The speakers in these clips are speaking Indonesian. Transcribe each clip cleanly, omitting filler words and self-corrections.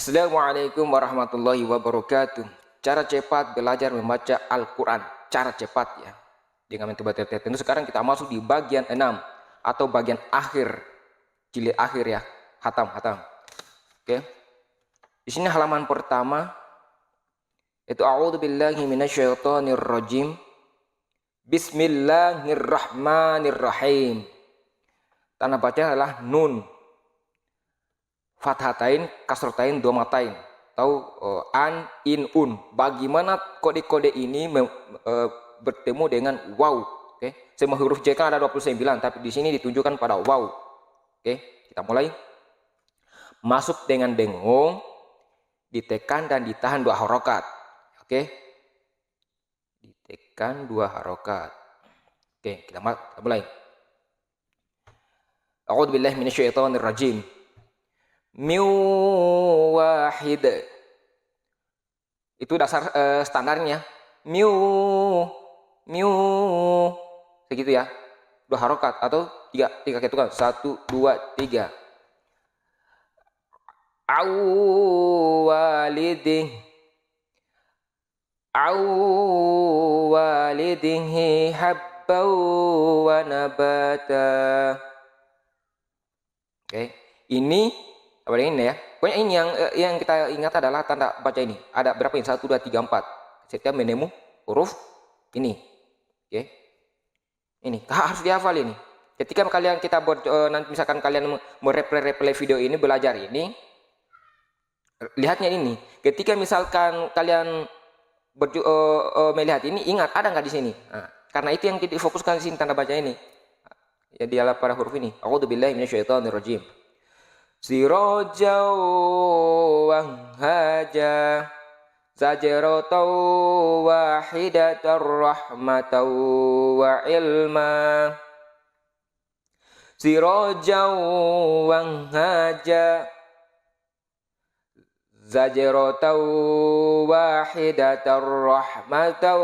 Assalamualaikum warahmatullahi wabarakatuh. Cara cepat belajar membaca Al-Quran. Cara cepat ya. Dengan metode tentu sekarang kita masuk di bagian 6 atau bagian akhir, jilid akhir ya. Hatam. Oke. Di sini halaman pertama itu a'udzubillahi minasyaitonirrajim. Bismillahirrahmanirrahim. Tanda baca adalah nun, fathatain, kasrotain, domatain. Tahu an, in, un. Bagaimana kode-kode ini bertemu dengan waw. Oke. Semua huruf J kan ada 29, tapi di sini ditunjukkan pada waw. Oke, kita mulai. Masuk dengan dengung, ditekan dan ditahan 2 harokat. Oke. Ditekan 2 harokat. Oke, kita mulai. A'udzubillahi minasyaitonirrajim. Miu wahid. Itu dasar standarnya. Miu segitu ya. 2 harokat atau 3 ketukan. 1 2 3. Awwalidihi habbau wa nabata. Oke, ini apa ini ya? Pokoknya ini yang kita ingat adalah tanda baca ini. Ada berapa ini? 1 2 3 4. Setiap menemu huruf ini. Oke. Ini harus dihafal ini. Ketika kita nanti misalkan kalian mereplay video ini, belajar ini, lihatnya ini. Ketika misalkan kalian melihat ini, ingat ada nggak di sini? Nah, karena itu yang kita fokuskan di sini tanda baca ini. Ya dialah para huruf ini. A'udzubillahi minasyaitonirrajim. Sirajaw wahhaja zajrataw wahidatar rahmataw wa ilma. Sirajaw wahhaja zajrataw wahidatar rahmataw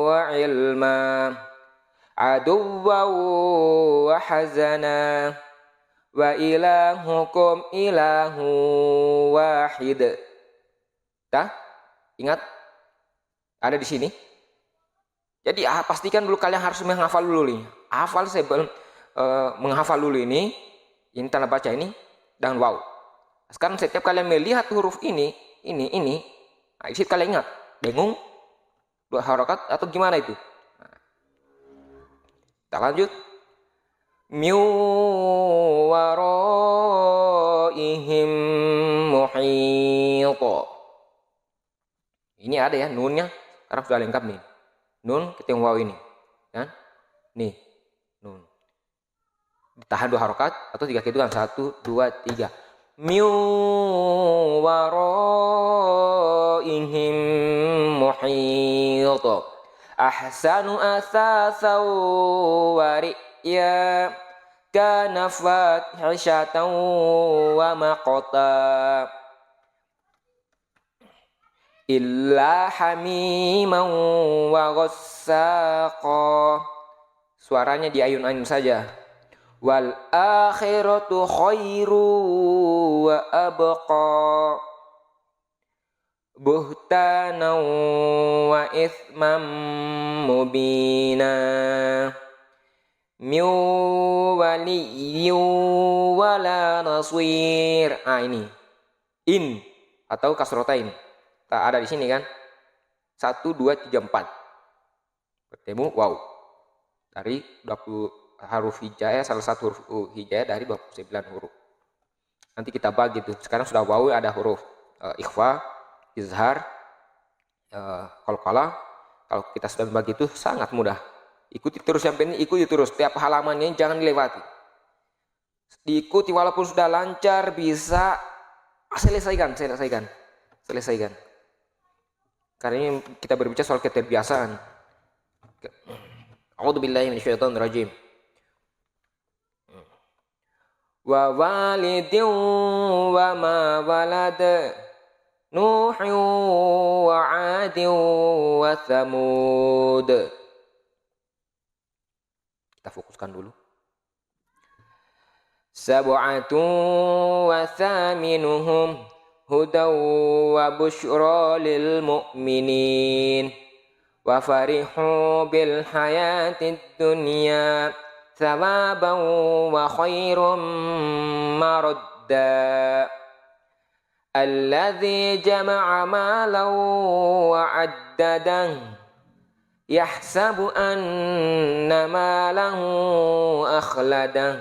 wa ilma. Aduwwa wa hazana wa ilahukum ilahu wahid. Dah? Ingat? Ada di sini. Jadi pastikan dulu kalian harus menghafal dulu nih. Hafal sebelum menghafal dulu ini tanda baca ini dan waw. Sekarang setiap kalian melihat huruf ini, nah, isi kalian ingat, dengung, 2 harokat atau gimana itu? Kita lanjut. Min waraihim muhit. Ini ada ya nunnya, sekarang sudah lengkap nih. Nun ketemu waw ini, kan? Nih, nun. Ditahan 2 harokat atau 3 ketukan. 1 2 3. Min waraihim muhit. Ahsanu asasaw wa ri'ya kana fahishatan wa maqta illa hamiman wa ghassaqa. Suaranya di ayun-ayun saja. Wal akhiratu khairu wa abqa buhtanan wa ithman mubina. Min waliyyin wala nasir. Ini in atau kasrotain. Tak ada di sini kan? 1 2 3 4. Bertemu wow. Dari 20 huruf hijaiyah, salah satu huruf hijaiyah dari 29 huruf. Nanti kita bagi tuh. Sekarang sudah wow, ada huruf ikhfa, izhar, qalqalah. Kalau kita sudah bagi itu sangat mudah. Ikuti terus, yang penting ikuti terus. Tiap halamannya jangan dilewati. Diikuti walaupun sudah lancar, bisa selesaikan. Karena ini kita berbicara soal keterbiasaan. A'udzubillahi minasyaitonirrajim. Wa walidin wa ma walada Nuhu wa Adi wa Thamud. Kita fokuskan dulu. Sab'atun wa thaminuhum هدى وبشرى للمؤمنين وفرحوا بالحياة الدنيا ثوابا وخير مردا الذي جمع مالا وعدده يحسب أن ماله أخلده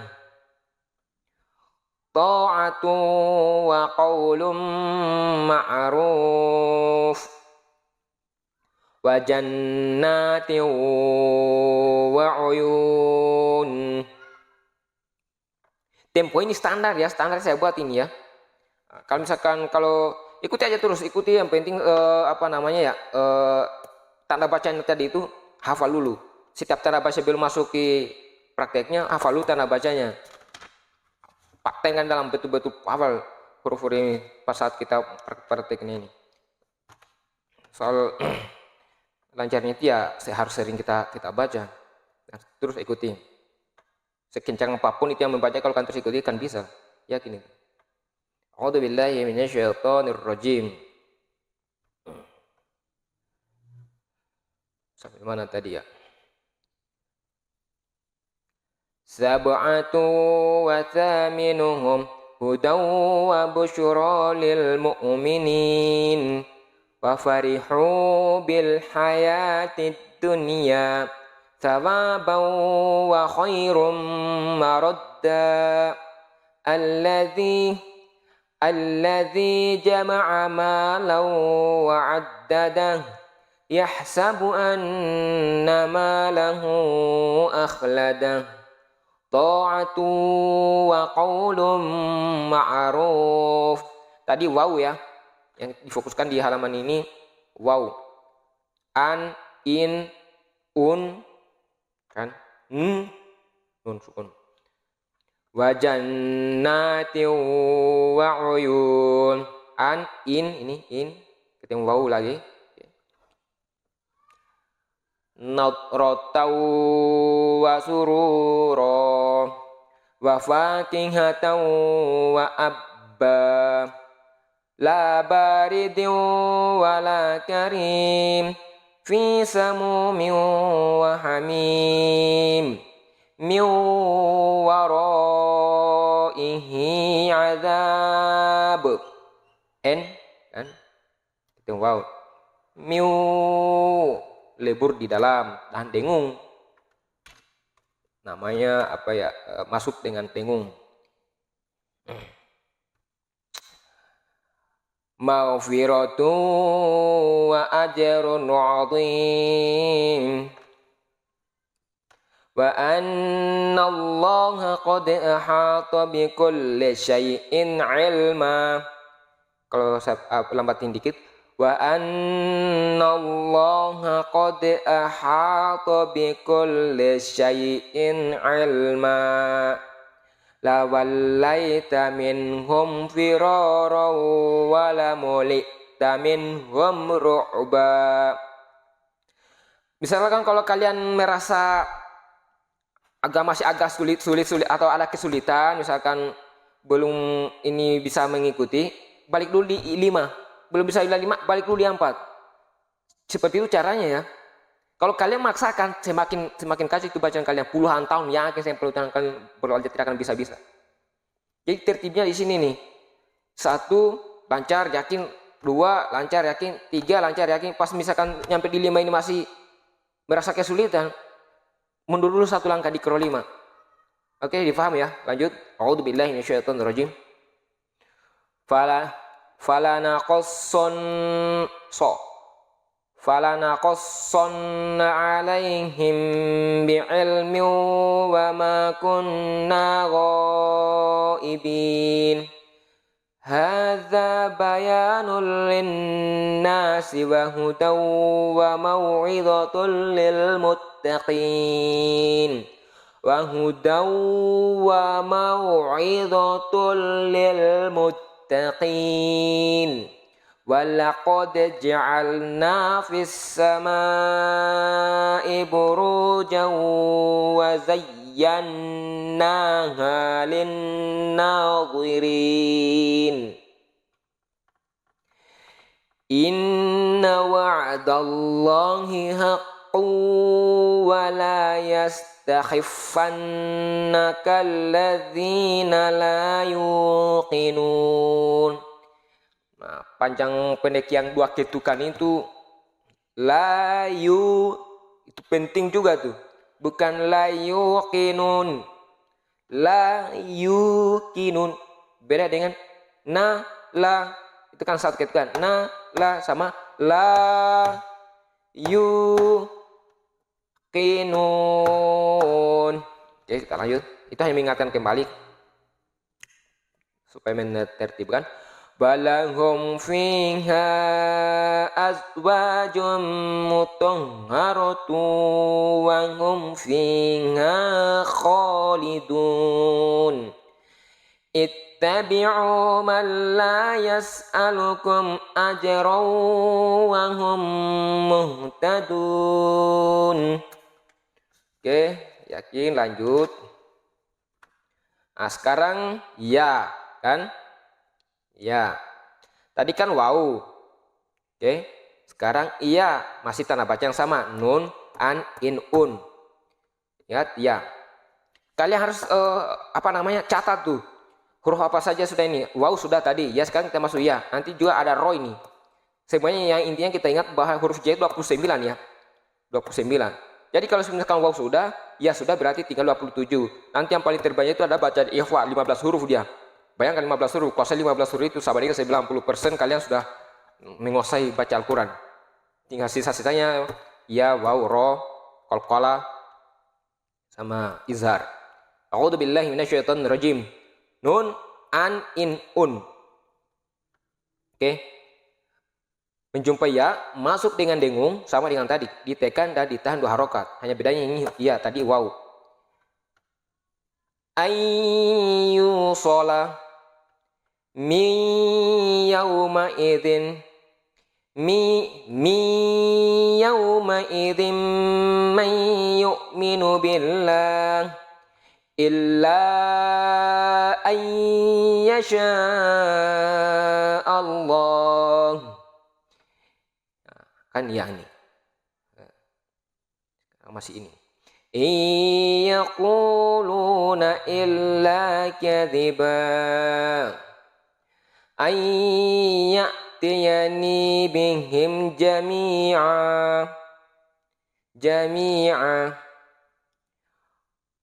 طاعة وقول معروف وجنات وعيون. Tempo ini standar ya, standar saya buat ini ya. Kalau misalkan ikuti aja terus, ikuti yang penting tanda bacanya tadi itu hafal dulu. Setiap tanda baca belum masuk ke prakteknya, hafal dulu tanda bacanya. Praktekkan dalam betul-betul hafal huruf-huruf ini pas saat kita prakteknya ini. Soal lancarnya itu ya harus sering kita baca. Terus ikuti. Sekencang apapun itu yang membaca, kalau kan terus ikuti kan bisa. Yakin itu. A'udzu billahi minasyaitonir rajim. Sampai mana tadi ya? Sab'atu wa thaminuhum hudaw wa busyra lil mu'minin wa farihu bil hayatid dunya thawaban wa khairum maradda alladhi jama'a malan wa 'addadah yahsabu anna malahu akhladah ta'atu wa qaulun ma'ruf. Tadi waw ya, yang difokuskan di halaman ini waw, an, in, un, kan, nun sukun. Wa jannati wa uyun. An, in, ini in, ketemu waw lagi. Nadrataw wa surura wa fakihatan wa abba la baridin wa la karim fi samumin wa hamim min waraihi azab. N kan itu wow, miu lebur di dalam, tahan dengung. Namanya apa ya? Masuk dengan dengung. Maghfiratu wa ajrun 'azim. Wa anna Allah qad ahata bi kulli syai'in 'ilma. Kalau saya lambatin dikit. Wa anna Allah qad ahata bi kulli syai'in 'ilma la wallaita minhum firara wa la mulita minhum ru'ba. Misalkan kalau kalian merasa masih agak sulit atau ada kesulitan, misalkan belum ini bisa mengikuti, balik dulu di 5. Belum bisa bilang 5, balik dulu di 4. Seperti itu caranya ya. Kalau kalian memaksakan, semakin kasih itu bacaan kalian puluhan tahun, yakin saya kalian tidak akan bisa-bisa. Jadi tertibnya di sini nih. 1 lancar yakin, 2 lancar yakin, 3 lancar yakin. Pas misalkan nyampe di 5 ini masih merasa kesulitan, mundur dulu 1 langkah di kro 5. Oke, difaham ya? Lanjut. A'udzu billahi minasyaitonir rajim. Falanaqassanna 'alaihim bi'ilmin wa ma kunna ghaibin. Hadza bayanun lin-nasi wa hudaw wa mau'izatun lil muttaqin. Wa hudaw wa mau'izatun lil muttaqin. Walaqad ja'alna fis samaa'i burujan wa zayyannaha lin-nadhirin. Inna wa'dallahi haqqun wa la yastakhifannaka alladzina la yuqinun. Nah, panjang pendek yang dua ketukan itu itu penting juga tuh. Bukan la yuqinun. La yuqinun. Beda dengan na la. Itu kan satu ketukan. Na la sama la yuqinun. Oke, kita lanjut. Itu hanya mengingatkan kembali supaya menertibkan. Balahum fiha azwajum mutahharatu wa hum fiha khalidun. Ittabi'u man la yas'alukum ajran wa hum muhtadun. Oke, yakin lanjut. Nah, sekarang ya, kan? Ya. Tadi kan wow. Oke. Sekarang iya, masih tanda baca yang sama, nun, an, in, un. Ya. Kalian harus catat tuh. Huruf apa saja sudah ini? Wow sudah tadi. Ya sekarang kita masuk ya. Nanti juga ada ro ini. Semuanya yang intinya kita ingat bahwa huruf J itu 29 ya. 29. Jadi kalau misalkan wow sudah, ya sudah berarti tinggal 27. Nanti yang paling terbanyak itu ada baca ikhfa 15 huruf dia. Bayangkan 15 huruf. Kalau saya 15 huruf itu sama dengan 90% kalian sudah menguasai baca Al-Quran. Tinggal sisa-sisanya ya, wow, ro, qalqalah sama izhar. A'udzubillahi minasyaitonirrajim. Nun, an, in, un. Oke. Menjumpai ya, masuk dengan dengung sama dengan tadi. Ditekan dan ditahan 2 harokat. Hanya bedanya ini ya, tadi waw. Ayyu sholah mi yauma idzin mi yauma idzin man yu'minu billah illa an yasha Allah. Kan ya ini masih ini. Yaquluna illa kadhiba ayyatiyani bihim jami'a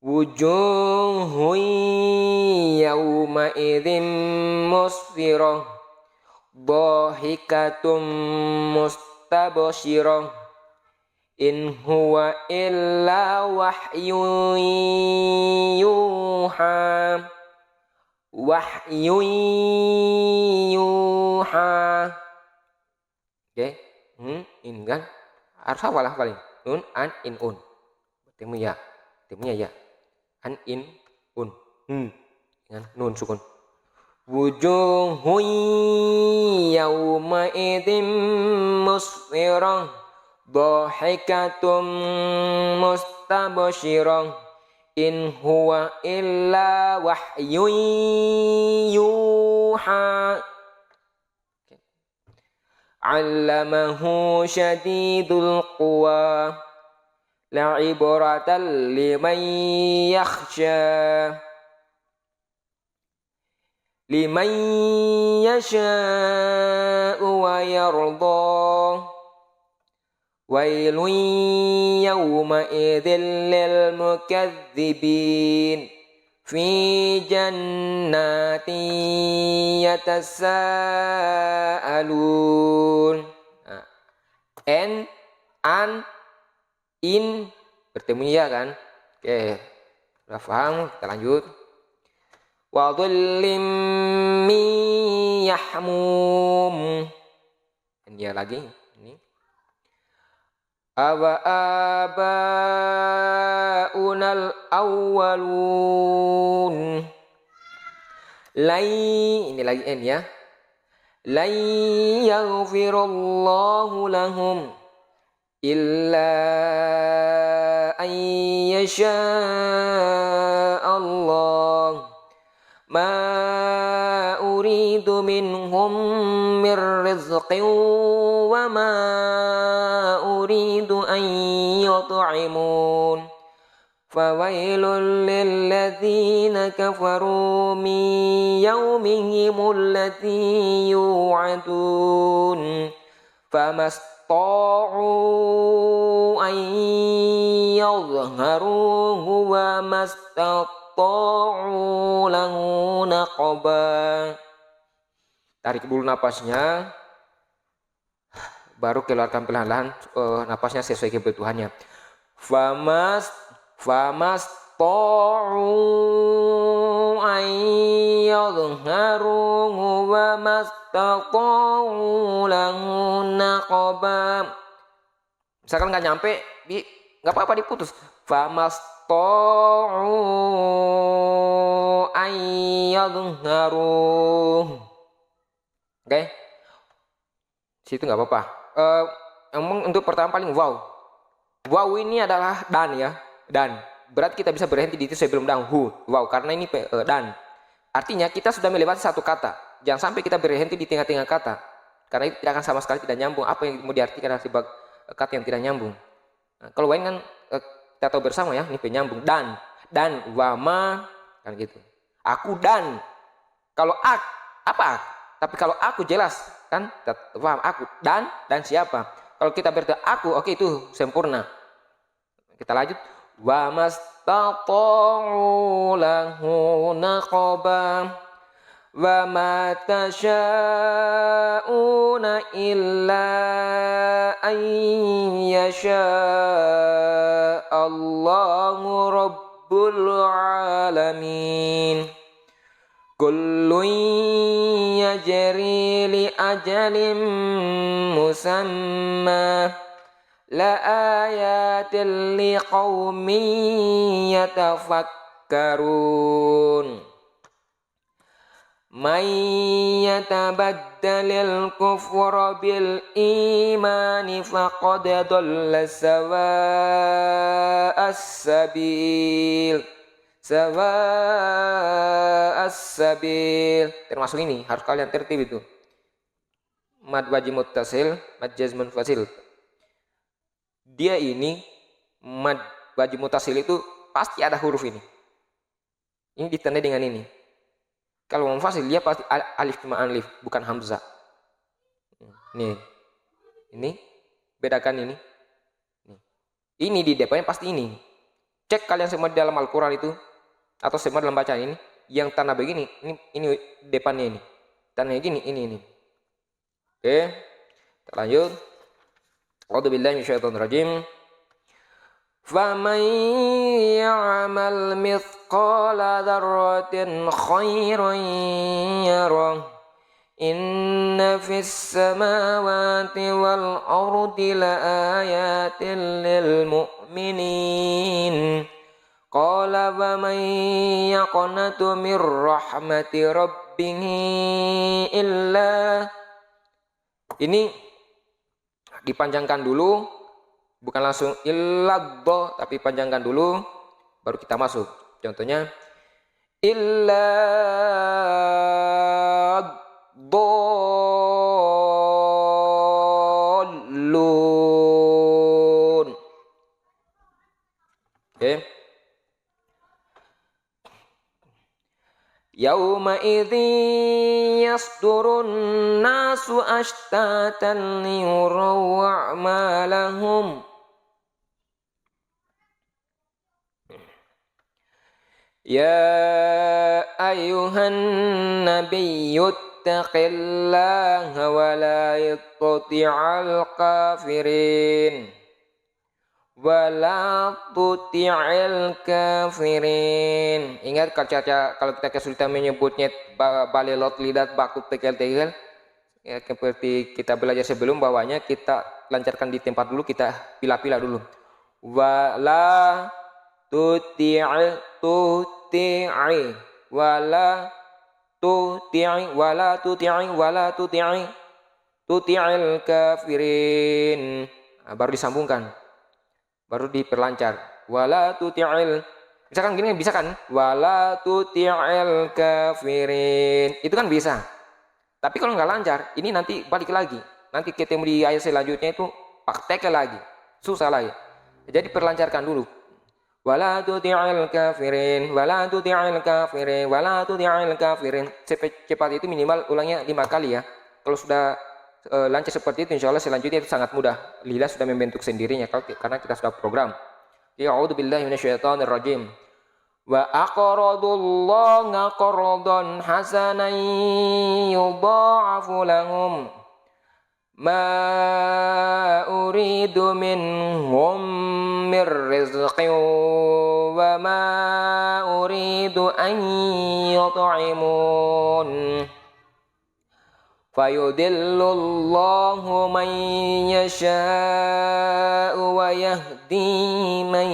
wujuhun yawma idzin musfirah dhahikatum mustabshirah in huwa illa wahyun yuha Oke, in kan harus hafalah paling nun an in un temunya ya an in un dengan nun sukun. Wujuhun yawma idzin musfirah dhahikatum mustabshirah in huwa illa wahyun yuha. Allamahu syadidul quwa la'ibratan liman yakhsha liman yasha'u wa yarda wailun yawma idzin lil mukadzibin fi jannatin yatasaalun. En, an, in bertemu ya kan. Oke, udah paham, kita lanjut. Wa dhillim min yahmum. Ini lagi ini. Awa abaunal awwalun. Ini lagi n ya. Lan yaghfirallahu lahum illa an yasha Allah ma uridu uridu minhum mir rizqin wa ma uridu an yut'imun fawailul lilladzina kafaru min yaumihimul ladzi yu'adun famasta'u an yadhharuhu wa mastata'u lahu naqaba. Tarik dulu napasnya, baru keluarkan perlahan-lahan napasnya sesuai kebutuhannya. Famasta'u an yadhharuhu wa mastata'u lahu naqaba. Misalkan nggak nyampe, nggak apa-apa diputus. Famasta'u an yadhharuhu. Oke, situ nggak apa-apa. Untuk pertama paling wow. Wow ini adalah dan ya, dan berat kita bisa berhenti di itu sebelum dan hu. Wow, karena ini dan. Artinya kita sudah melewati satu kata. Jangan sampai kita berhenti di tengah-tengah kata, karena itu tidak akan sama sekali tidak nyambung. Apa yang mau diartikan akibat kata yang tidak nyambung. Nah, kalau lain kan kita tahu bersama ya, ini penyambung dan wama kan gitu. Aku dan. Kalau apa? Tapi kalau aku jelas kan, paham aku dan siapa. Kalau kita berarti aku, oke, itu sempurna. Kita lanjut. Wa mastata'u lahu naqaba wa ma tasha'una illa an yasha Allahu rabbul alamin. Kullun yajri li ajalin musamma la ayatin li qaumin yatafakkarun. Man yatabaddalil kufra bil imani faqad dhalla sawa'as sabil. Sawa'as-sabil. Termasuk ini harus kalian tertib itu. Mad wajib muttasil, mad jazmun fasil. Dia ini mad wajib muttasil itu pasti ada huruf ini. Ini ditandai dengan ini. Kalau munfasil dia pasti alif cuma alif, bukan hamzah. Nih. Ini bedakan ini. Ini di depannya pasti ini. Cek kalian semua di dalam Al-Qur'an itu atau semua dalam bacaan ini yang tanda begini, ini depannya ini. Tandanya gini, ini. Oke. Kita lanjut. A'udzubillahi minasyaitonir rajim. Faman ya'mal mithqala dzarratin khairan yarah. Inna fis samawati wal ardi laayatin lil mu'minin. Qala wa man yaqnatu mir rahmati rabbih illa. Ini dipanjangkan dulu, bukan langsung illaddo, tapi panjangkan dulu baru kita masuk. Contohnya illa dallun. Oke. Yauma idzin yasdurun nasu ashtatan liyuraw a'malahum. Ya ayuhan nabiyyu ittaqillaha wa la tuti'al kafirin wa la tuti'il kafirin. Ingat kalau kita kesulitan menyebutnya balilot lidat bakut tegel-tegel ya, seperti kita belajar sebelum, bawahnya kita lancarkan di tempat dulu, kita pilah-pilah dulu. Wa la tuti'i wala tuti'il kafirin. Nah, baru disambungkan, baru diperlancar. Wala tuti'il, misalkan gini bisa kan? Wala tuti'il kafirin, itu kan bisa. Tapi kalau nggak lancar, ini nanti balik lagi. Nanti ketemu di ayat selanjutnya itu praktek lagi. Susah lagi. Jadi perlancarkan dulu. Wala tuti'il kafirin, wala tuti'il kafirin, wala tuti'il kafirin. Cepat itu minimal ulangnya 5 kali ya. Kalau sudah lancar seperti itu, insya Allah selanjutnya itu sangat mudah. Lidah sudah membentuk sendirinya karena kita sudah program. A'udzu billahi minasyaitonir rajim. Wa aqradullaha qardan hasanan yudha'afu lahum ma uridu minhum mir rizqin wa ma uridu an yut'imun fayudillullahu man yasha'u wa yahdi man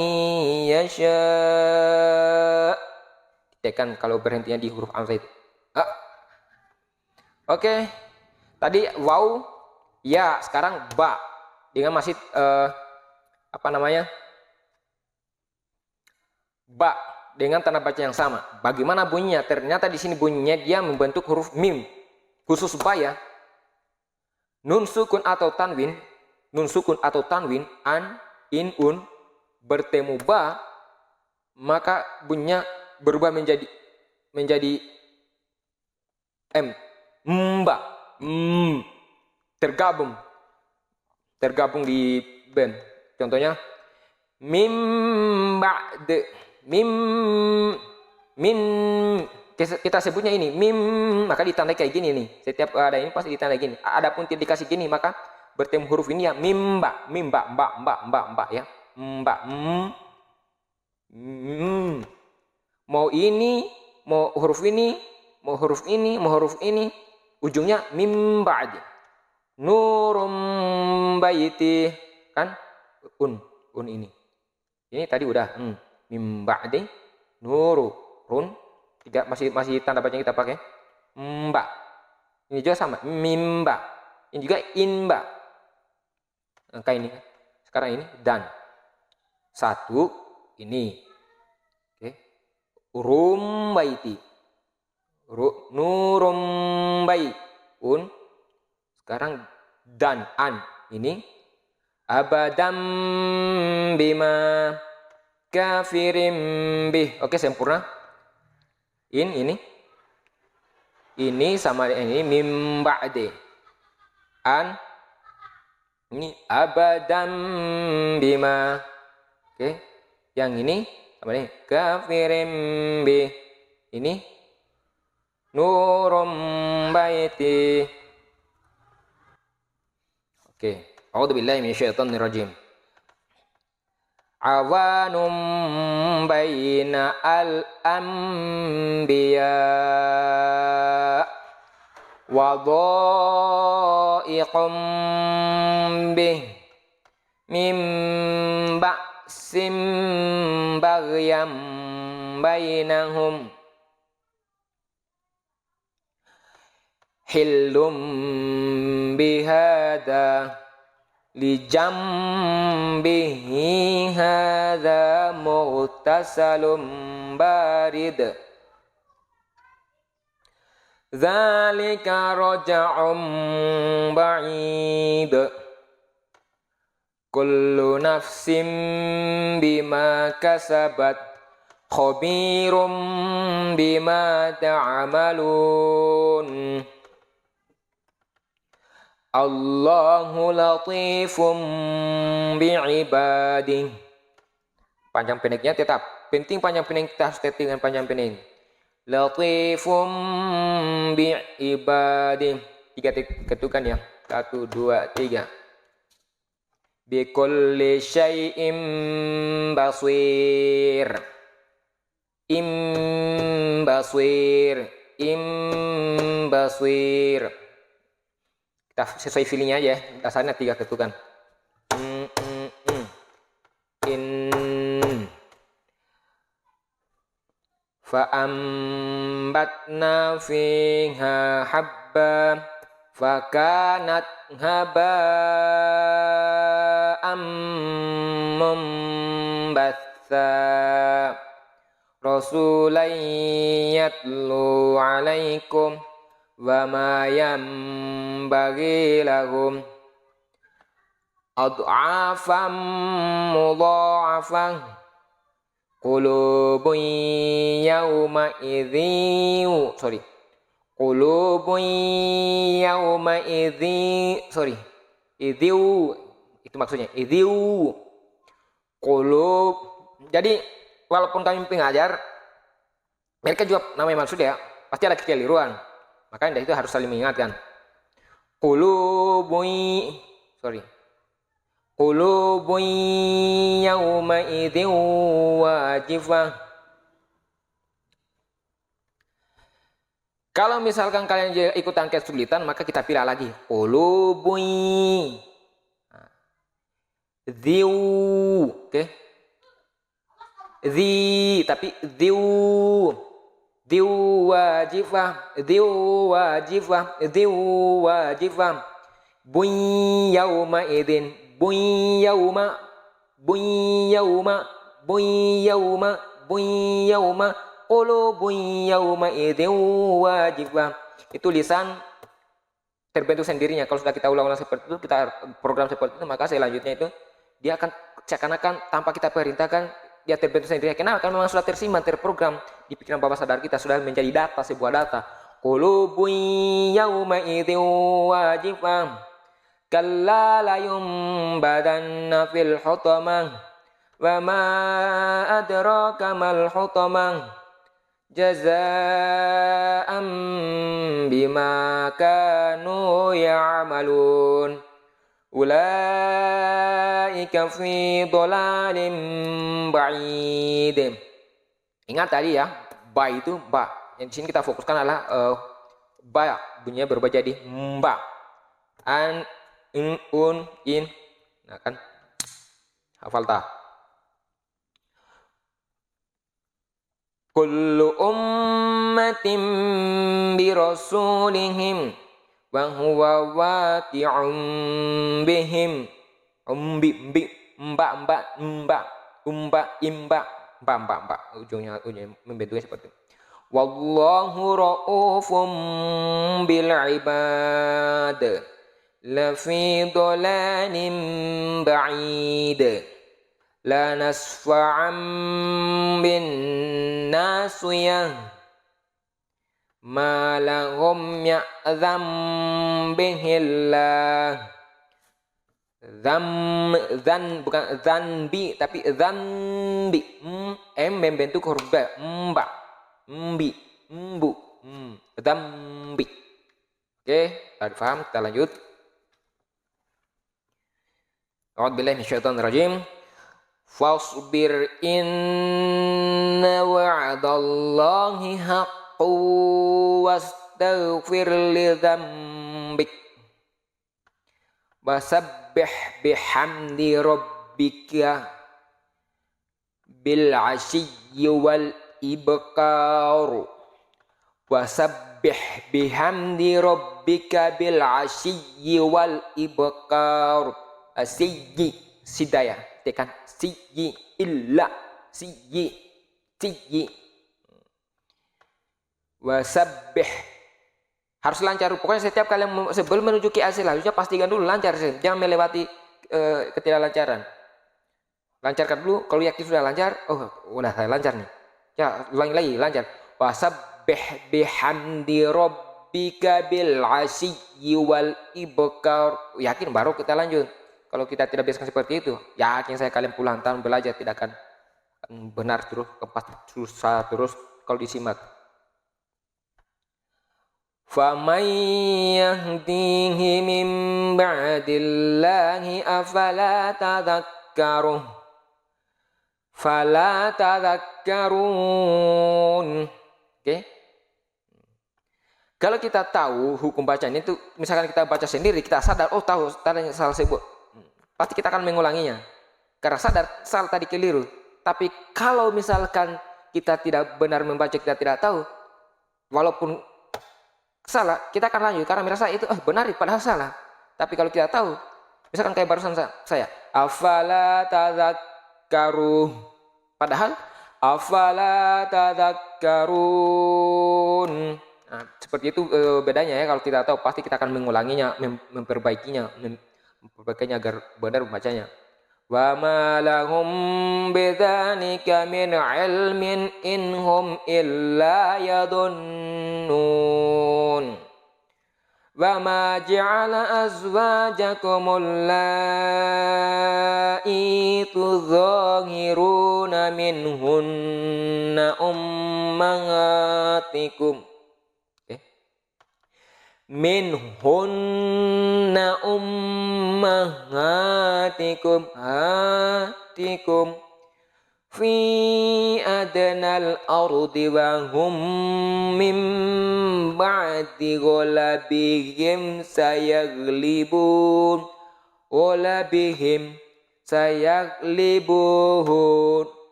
yasha'. Tekan kalau berhentinya di huruf hamzah itu. Oke. Tadi waw, ya, sekarang ba dengan masih ba dengan tanda baca yang sama. Bagaimana bunyinya? Ternyata di sini bunyinya dia membentuk huruf mim. Khusus ba ya. Nun sukun atau tanwin, an, in, un bertemu ba, maka bunyinya berubah menjadi m, mba, tergabung di band. Contohnya mim ba'de, min kita sebutnya ini mim, maka ditandai kayak gini nih. Setiap ada ini pasti ditandai gini. Adapun tidak dikasih gini maka bertemu huruf ini ya mimba ya. Mbak, mau ini, mau huruf ini, mau huruf ini, mau huruf ini, ujungnya mim ba'di. Nurum baiti, kan? Un ini. Ini tadi udah mim ba'di, nurun. Tidak, masih tanda baca yang kita pakai. Mba. Ini juga sama, mimba. Ini juga inba. Angka ini. Sekarang ini dan. Satu ini. Oke. Urum baiti. Nurum un. Sekarang dan an ini abadam bima kafirim bih. Oke, sempurna. Ini sama ini mim ba'di. An ini abadam bima. Oke. Yang ini sama ini kafirim bih. Ini nurum baiti. Oke. A'udzubillahi minasyaitonir rajim. Awanum baina al-anbiya wa dha'iqum bih mim ba'sim baghyam bainahum hillum bihada li jambihi hadha mughtasalum barid dzalika raja'um ba'id kullu nafsin bima kasabat khabirum bima ta'malun Allahu latifum bi'ibadih. Panjang pendeknya tetap penting, panjang pendek kita harus tetap dengan panjang pendek. Latifum bi'ibadih. 3 ketukan ya. 1, 2, 3. Bikulli syai'im basir. Basir. Kita sesuai feelingnya aja, dasarnya 3 ketukan. Fa'ambatna fiha habba fakanat haba'am mumbatha rasulan yatlu alaikum wa ma yanbaghi lahum ad'afan mudha'afan qulubun yawma idhin qulubun yawma idhin idhiu itu maksudnya idhiu qulub. Jadi walaupun kami pengajar, mereka juga namanya manusia ya, pasti ada kekeliruan. Makanya dari itu harus saling mengingatkan. Qulubun yawma idzin wajifah. Kalau misalkan kalian ikutan kesulitan, maka kita pilih lagi. Qulubun dziu, oke? Tapi dziu wajifah bun yauma idin bun yauma qulubun yauma idin wajifah. Itu lisan terbentuk sendirinya. Kalau sudah kita ulang-ulang seperti itu, kita program seperti itu, maka selanjutnya itu dia akan seakan-akan tanpa kita perintahkan dia terbentuk sendiri. Kenapa? Karena memang sudah tersimpan, terprogram di pikiran bawah sadar kita, sudah menjadi data, sebuah data. Qulubun yawma idzin wajifah kalla la yumbadanna fil hutamah wa ma adraka mal hutamah jazaa'an bima kanu ya'malun ulaika fi dhalalin ba'id. Ingat tadi ya, ba itu ba. Yang di sini kita fokuskan adalah ba, bunyinya berubah jadi mba. An, in, un, in. Nah kan, hafal ta. Kullu ummatin bi rasulihim wa huwa waqi'un bihim. Imba, ujungnya membentuknya seperti itu. Wallahu ra'ufum bil ibad la fi dhalalim ba'id la nasfa'an bin nasiyah ma lahum ya'zam bihillah. Bukan zanbi tapi zanbi. Membentuk huruf ba. Mbu. Zambi. Oke, sudah paham? Kita lanjut. A'udzubillahi minasyaitonir rajim. Fasbir inna wa'dallahi haqqun wastaghfir li dzambik. Wasabbih bihamdi rabbika bil 'ashiyyi wal ibkar. Wasabbih bihamdi rabbika bil 'ashiyyi wal ibkar. Asiyyi sidaya tekan siyyi illa siyyi wasabbih harus lancar. Pokoknya setiap kalian sebelum menuju ke hasil harusnya pastikan dulu lancar. Jangan melewati ketidaklancaran. Lancarkan dulu. Kalau yakin sudah lancar, oh udah saya lancar nih. Ya ulangi lagi lancar. Wasabbih bihamdi rabbika bil 'ashiyyi wal ibkar. Yakin baru kita lanjut. Kalau kita tidak biasakan seperti itu, yakin saya kalian puluhan tahun belajar tidak akan benar terus, susah terus kalau disimak. فَمَنْ يَهْدِيهِ مِنْ بَعْدِ اللَّهِ أَفَلَا تَذَكَّرُونَ Oke. Kalau kita tahu hukum bacaan itu, misalkan kita baca sendiri, kita sadar, oh tahu tadi salah sebut, pasti kita akan mengulanginya. Karena sadar salah tadi keliru. Tapi kalau misalkan kita tidak benar membaca, kita tidak tahu, walaupun salah, kita akan lanjut karena merasa itu benar padahal salah. Tapi kalau kita tahu, misalkan kayak barusan saya, afala tadzakkaru, padahal afala tadzakkarun. Nah, seperti itu bedanya ya. Kalau kita tahu pasti kita akan mengulanginya, memperbaikinya agar benar membacanya. Wa ma lahum bidzalika min ilmin inhum illa yadunnun. Wa ma ja'ala azwajakumul lai'i tudzahiruna minhunna ummahatikum. Minhunna ummahatikum fi adnal ardi wa hum min ba'di ghalabihim sayaglibun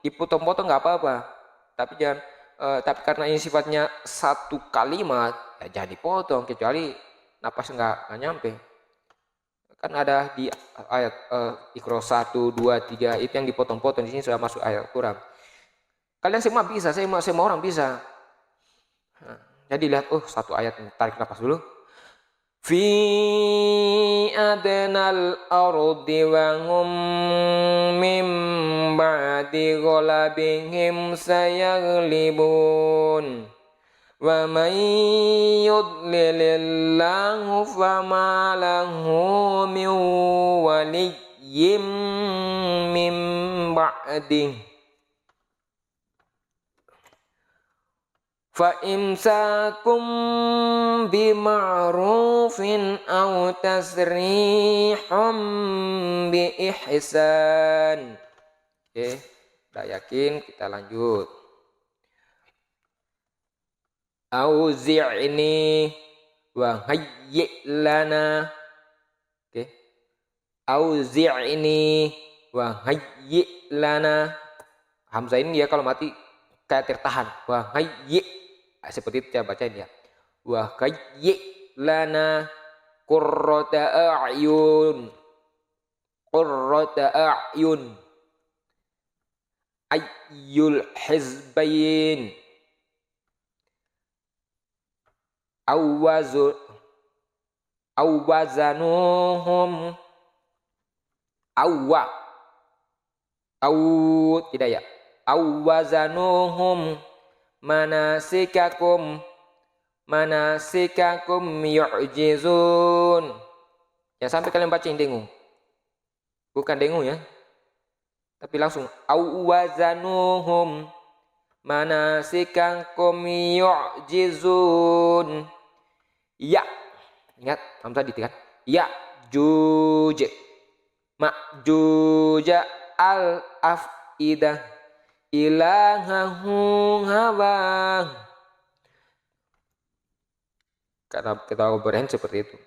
dipotong-potong nggak apa-apa, tapi jangan tapi karena ini sifatnya satu kalimat ya jangan dipotong, kecuali napas nggak nyampe. Kan ada di ayat Iqra 1, 2, 3 itu yang dipotong-potong. Di sini sudah masuk ayat Quran. Kalian semua bisa, semua orang bisa. Jadi lihat, satu ayat, tarik napas dulu. Fi adnal ardi wa hum min ba'di ghalabihim sayaglibun. Wa man yudlilillahu fama lahu min waliyyin min ba'dih. Fa imsakum bima'rufin aw tasrihum bi ihsan. Oke, udah yakin, kita lanjut. Auzi'ni wa hayyi' lana. Oke. Auzi'ni wa hayyi' lana. Hamzah ini ya kalau mati kayak tertahan. Wa hayyi'. Seperti itu cara bacain ya. Wa hayyi' lana qurrata a'yun. Qurrata a'yun. Ayyul hizbayn. Awwazanuhum tidak ya. Awwazanuhum manasikakum yu'jizun. Ya sampai kalian bacain dengung. Bukan dengung ya. Tapi langsung awwazanuhum manasikakum yu'jizun. Ya, ingat hamzah ditekan. Ya juj ma'juja al afidah ilahahu hawa. Karena kita berhenti seperti itu,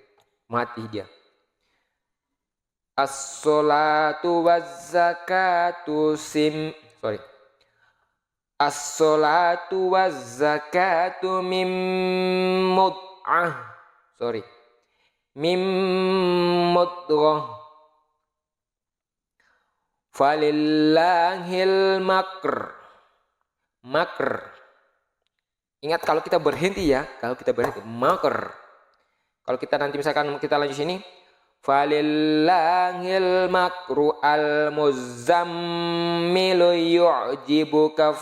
mati dia. As-sholatu waz-zakatu As-sholatu waz-zakatu mim mudghah falillahil makr. Ingat kalau kita berhenti ya, makr. Kalau kita nanti misalkan kita lanjut sini, falillahil makru al muzammilu yu'jibuka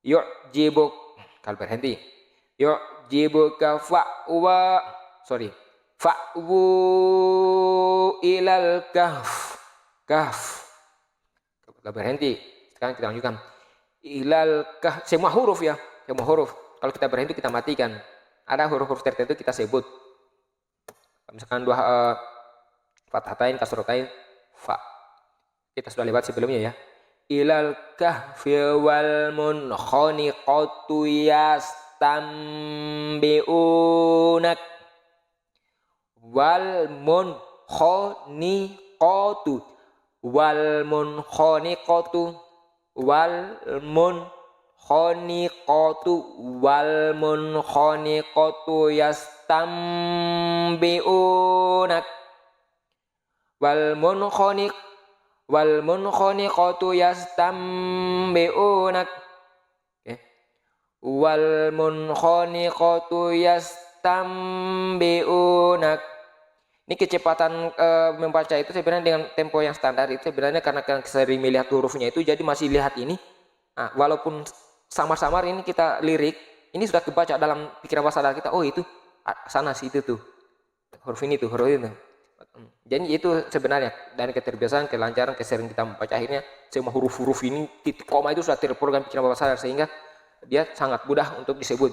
yu'jibuk. Kalau berhenti yu'jibuka fa'wu ilal kahf. Kalau berhenti, sekarang kita lanjutkan ilal kahf. Semua huruf ya, kalau kita berhenti kita matikan. Ada huruf-huruf tertentu kita sebut. Misalkan dua fathatain, kasrotain, fa. Kita sudah lewat sebelumnya ya. Ilal kahfi wal munkhaniqatu yastambi'unak. Wal munkhaniqatu yastambi'unak. Wal munkhaniqatu yastambi'unak. wal munkhaniqatu yastambi'unak. Ini kecepatan membaca itu sebenarnya dengan tempo yang standar itu sebenarnya karena sering melihat hurufnya itu jadi masih lihat ini. Nah, walaupun samar-samar ini kita lirik, ini sudah kebaca dalam pikiran bawah sadar kita. Oh itu sana sih itu tuh huruf ini tuh huruf itu. Jadi itu sebenarnya dari keterbiasaan, kelancaran, kesering kita membaca akhirnya semua huruf-huruf ini titik koma itu sudah terprogram pikiran bawah sadar sehingga dia sangat mudah untuk disebut.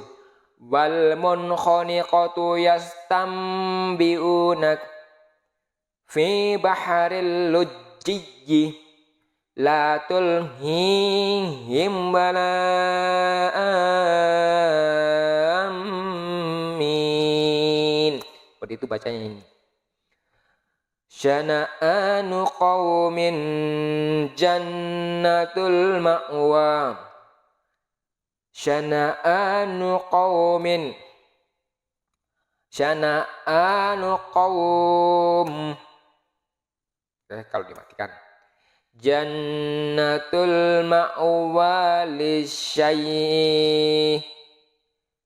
Wal munkhaniqatu yastambi'unak fi baharil lujjiyyi la tulhihim amin. Seperti itu bacanya ini. Syana'anu qaumin jannatul ma'wa. Syana'anu qaumin. Syana'anu qaum. Kalau dimatikan. Jannatul ma'wa lisyai.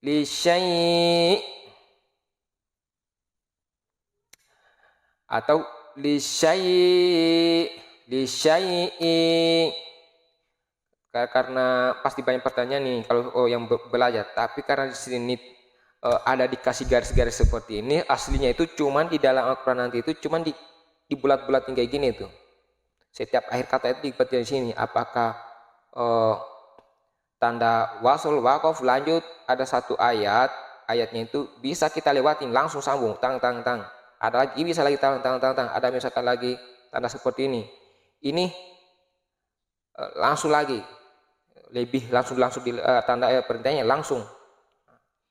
Lisyai. Atau lisyai. Lisyai. Karena pasti banyak pertanyaan nih kalau yang belajar, tapi karena di sini ada dikasih garis-garis seperti ini, aslinya itu cuman di dalam Al-Quran nanti itu cuman di bulat-bulatin kayak gini tuh. Setiap akhir kata itu dipetik di sini. Apakah tanda wasl, waqaf, lanjut, ada satu ayatnya itu bisa kita lewatin langsung sambung tang. Ada lagi bisa lagi tang. Ada misalkan lagi tanda seperti ini. Ini langsung lagi. Lebih langsung di tanda perintahnya langsung.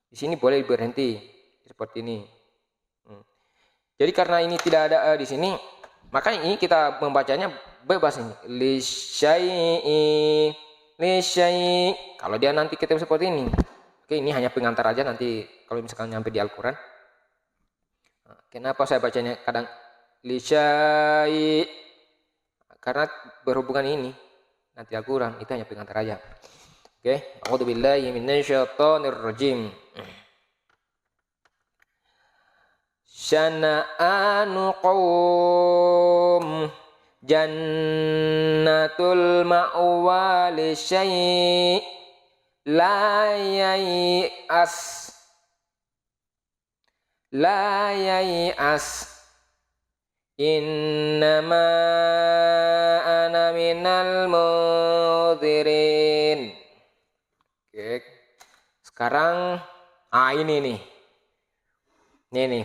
Di sini boleh berhenti seperti ini. Jadi karena ini tidak ada di sini, makanya ini kita membacanya bebas ini. Lisyai. Kalau dia nanti ketemu seperti ini. Oke, ini hanya pengantar aja nanti kalau misalkan nyampe di Al-Qur'an. Kenapa saya bacanya kadang lisyai? Karena berhubungan ini. Nanti Al-Quran itu hanya pengantar aja. Oke, a'udzubillahi minasyaitonirrajim. Syana'anu qaum jannatul ma'wa lisyai la yai'as innama ana minal mudhirin. Oke. Sekarang ini nih. Nih.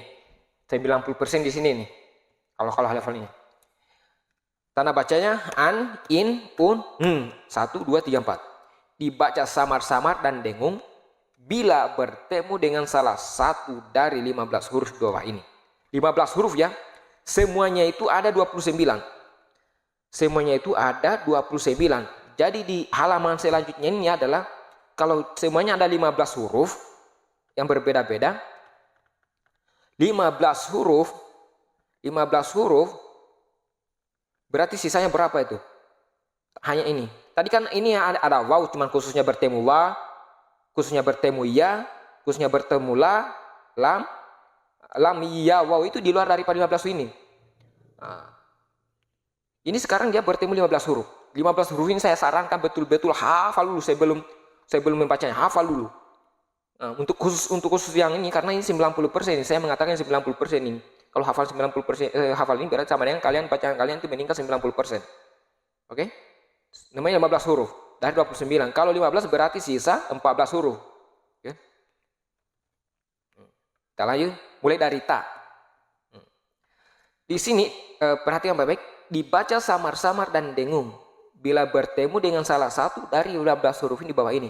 90% di sini nih. Kalau levelnya. Tanda bacanya an, in, un, 1 2 3 4. Dibaca samar-samar dan dengung bila bertemu dengan salah satu dari 15 huruf di bawah ini. 15 huruf ya. Semuanya itu ada 29. Semuanya itu ada 29. Jadi di halaman selanjutnya ini adalah kalau semuanya ada 15 huruf yang berbeda-beda. 15 huruf berarti sisanya berapa itu? Hanya ini. Tadi kan ini ada waw cuman khususnya bertemu wa, khususnya bertemu ya, khususnya bertemu la, lam, ya, waw itu di luar daripada 15 ini. Nah, ini sekarang dia bertemu 15 huruf. 15 huruf ini saya sarankan betul-betul hafal dulu sebelum membacanya, hafal dulu. Nah, untuk khusus yang ini karena ini 90%, saya mengatakan 90% ini. Kalau hafal 90% hafal ini berarti sama dengan kalian bacaan kalian itu meningkat 90%. Oke? Namanya 15 huruf dari 29. Kalau 15 berarti sisa 14 huruf. Oke? Kita lanjut mulai dari ta. Di sini perhatikan baik-baik, dibaca samar-samar dan dengung bila bertemu dengan salah satu dari 15 huruf ini di bawah ini.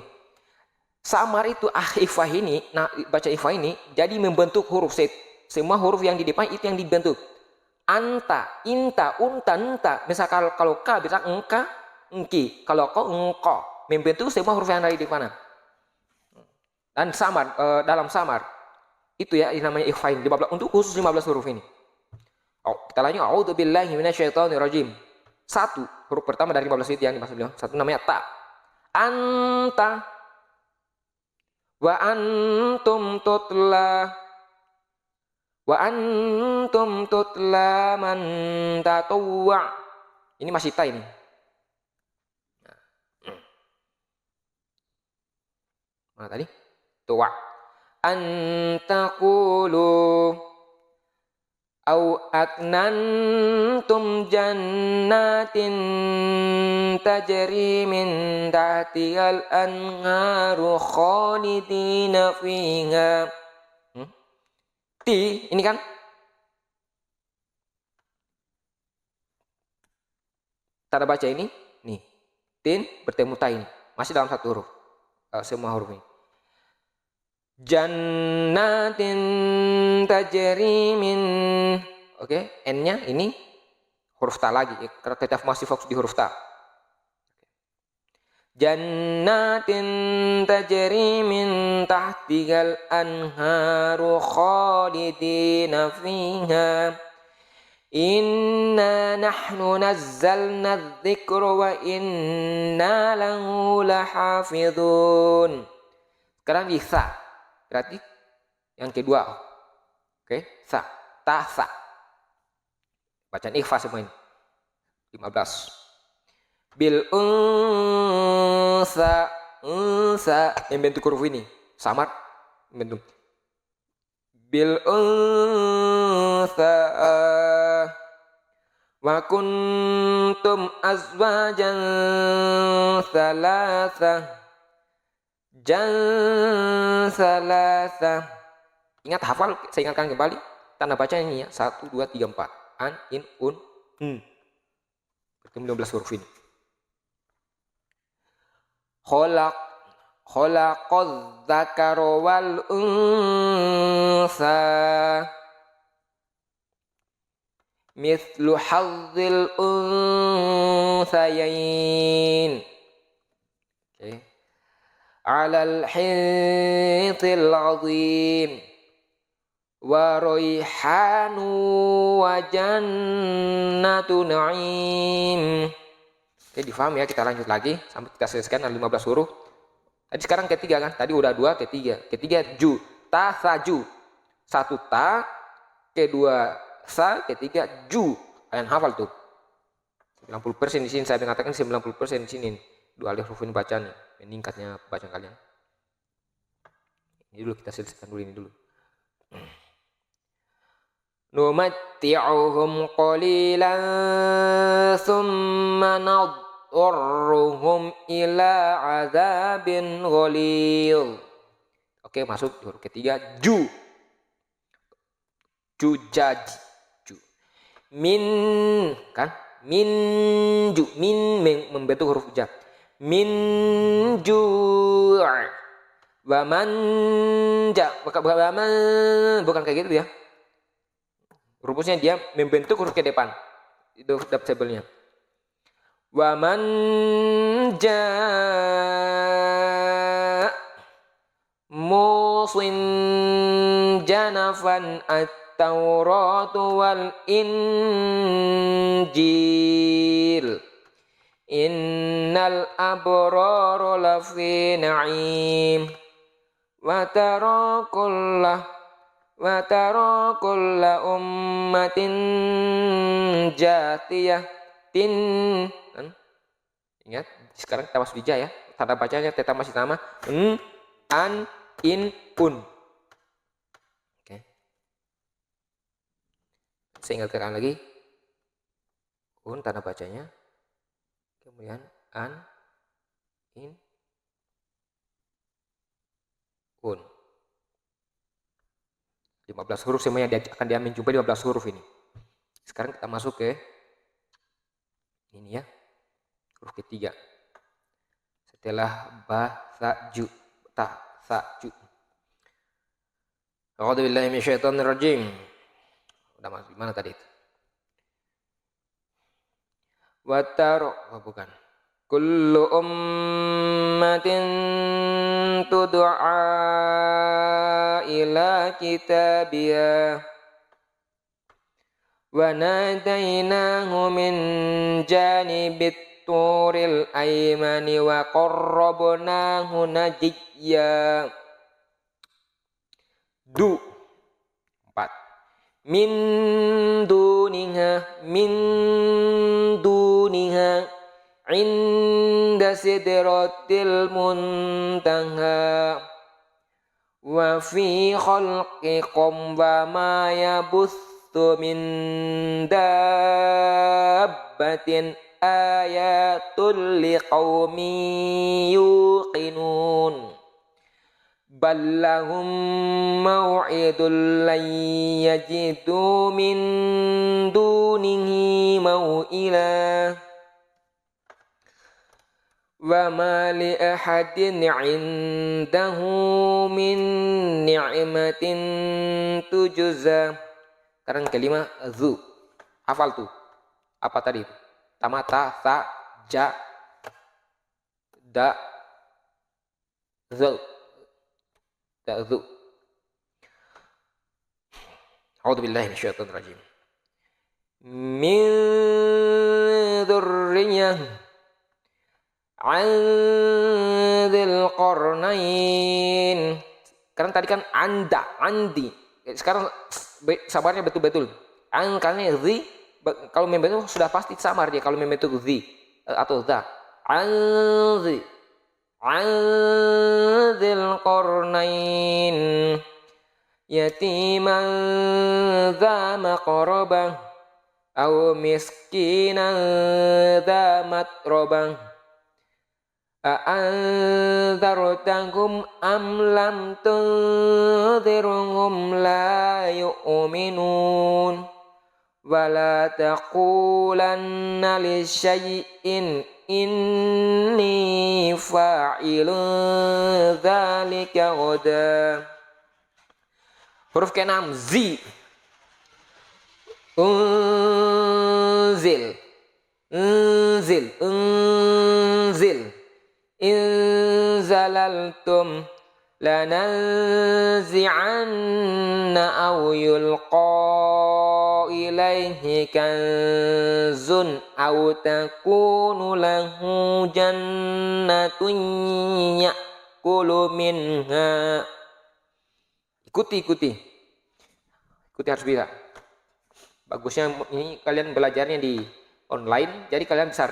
Samar itu ifah ini, nah baca ifah ini jadi membentuk huruf set. Semua huruf yang di depan itu yang dibentuk. Anta, inta, unta, nta. Misal kalau ka bisa engka, engki. Kalau ko, engko. Membentuk semua huruf yang ada di depan. Dan samar, dalam samar. Itu ya namanya ikhfain. Untuk khusus 15 huruf ini. Kita lanjut. A'udzubillahi minasyaitonirrajim. 1. Huruf pertama dari 15 itu yang dimaksud beliau. 1 namanya ta. Anta. Wa antum tutla man tatawwa. Ini masih ta ini. Mana tadi? Tuwa. Antaqulu au aknantum jannatin tajri min tahtihal anharu khalidina fiha. Ti ini kan tanda baca ini nih, tin bertemu ta ini masih dalam satu huruf, semua huruf ini. Jannatin tajri min, oke, n-nya ini huruf ta lagi karena kita masih fokus di huruf ta. Jannatin tajri min tahtihal anharu khalidina fiha. Inna nahnu nazzalna dzikra wa inna lahu lahafidhun. Sekarang di sa. Berarti yang kedua. Oke, sa. Ta sa. Bacaan ikhfa semua ini. 15. Bil unsa yang bentuk huruf ini samar bentuk bil unsa wa kuntum azwajan salasa ingat hafal, saya ingatkan kembali tanda baca ini ya 1 2 3 4 an in un bertemu 12 huruf ini. Khalaqadz dzakara wal unsa mithlu hazzil unsayain. Oke. Alal hintil azim wa raihanu wa jannatu na'im. Oke, difaham ya, kita lanjut lagi sampai kita selesaikan 15 huruf. Tadi sekarang ketiga kan, tadi udah 2, ketiga ju, ta sa ju. 1 ta, kedua sa, ketiga ju. Kalian hafal tuh. 90% di sini saya mengatakan 90% di sini. 2 alif huruf ini bacanya, meningkatnya bacaan kalian. Ini dulu kita selesaikan dulu ini dulu. Numatti'uhum qalilan thumma nadurruhum ila azabin ghalil. Oke, masuk huruf ketiga ju. Jujaji. Ju. Min kan? Min ju. Min membentuk huruf ja. Min ju'. Wa man ja. Bukan kayak gitu ya. Rumusnya dia membentuk huruf ke depan. Itu double-nya. Wa man jaa musin janafan at-tauratu wal injil. Innal abrara lafi na'im. Wa tara kulla ummatin jatiyatin. Ingat, sekarang kita masuk di ja ya. Tanda bacanya tetap masih sama. An, in, un. Oke. Saya ingatkan lagi. Un, tanda bacanya. Kemudian an, in, un. 15 huruf semuanya akan diambil jumpa 15 huruf ini. Sekarang kita masuk ke ini ya. Huruf ketiga. Setelah ba, sa, ju, ta, sa, ju. A'udzubillahi minasyaitonirrajim. Udah masuk di mana tadi itu? Bukan. Kullu ummatin tud'a ila kitabiha wa nadainahu min janibit turil aymani wa qarrabnahu najiyya. Du. 4. Min duniha inda sidratil muntaha wa fi khalqikum wa ma yabuthu min dabbatin ayatul liqaumin yuqinun ballahum maw'idul lan yajidu min dunihi maw'ila wa ma li ahadin 'indahu min ni'matin tujza. Sekarang kelima zu. Hafal tuh. Apa tadi itu? Tamata, ta, ja, da, zu. Da, zu. A'udzubillahi minasyaitonir rajim. Min dzurriyyah Andil Qarnain. Karena tadi kan anda, andi. Sekarang sabarnya betul-betul. Karena zi, kalau membentuk sudah pasti samar dia kalau membentuk zi atau za. Anzi. Andil Qarnain. Yatiman za maqrabah. Aw miskinan za matrabah. A'anzartahum am lam tunzirhum la yu'minun wala taqulanna li syai'in inni fa'ilun dzalika ghadan. Huruf ke-6 zi. Unzil inzalaltum lananzi'anna aw yulqa ilaihi kanzun aw takunu lahu jannatun ya'kulu minha. Ikuti harus bisa. Bagusnya ini kalian belajarnya di online, jadi kalian bisa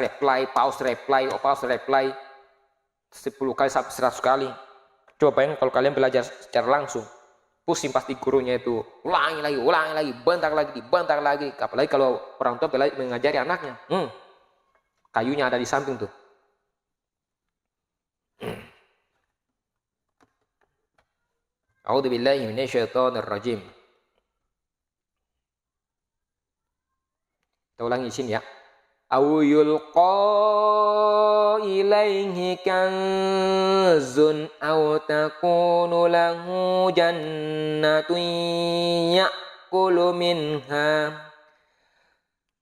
pause reply 10 kali sampai 100 kali. Coba bayangin kalau kalian belajar secara langsung, pusing pasti gurunya itu ulangi lagi, bentar lagi. Apalagi kalau orang tua mengajari anaknya, kayunya ada di samping tuh. A'udzubillahi minasyaitonir rajim. Kita ulangi di sini ya. Aw yulqa ilaihi kanzun aw takunu lahu jannatun ya'kulu minha.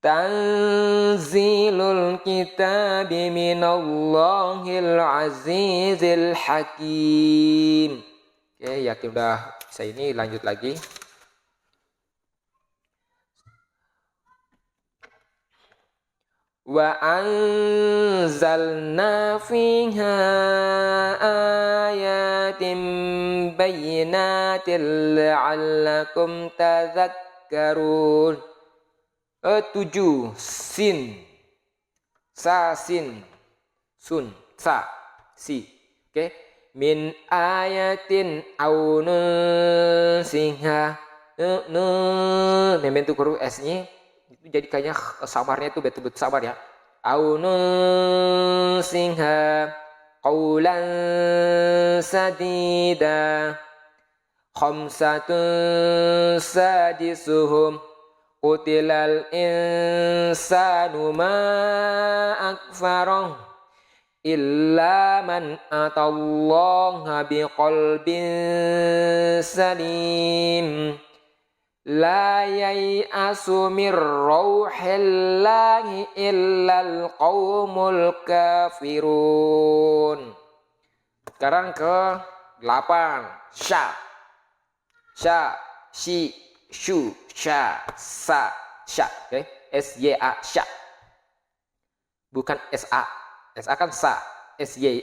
Tanzilul kitabi minallahil azizil hakim. Oke, yakin udah bisa ini, lanjut lagi. Wa anzalna fiha ayatin bayyinatin la'allakum tadhakkarun. 7 sin sa sin sun sa si. Oke. Min ayatin aw nunsiha. Membentuk huruf S-nya itu jadi kayaknya samarnya itu betul-betul sabar ya. Aw nunsiha qawlan sadida khamsatun sadisuhum qutilal insanu ma akfarah illa man atallaha biqalbin salim la yai'asu mir rauhillahi illal qaumul kafirun. Sekarang ke 8 sya si shu sya sa sya. Oke, s y a sya, bukan s a kan sa, s y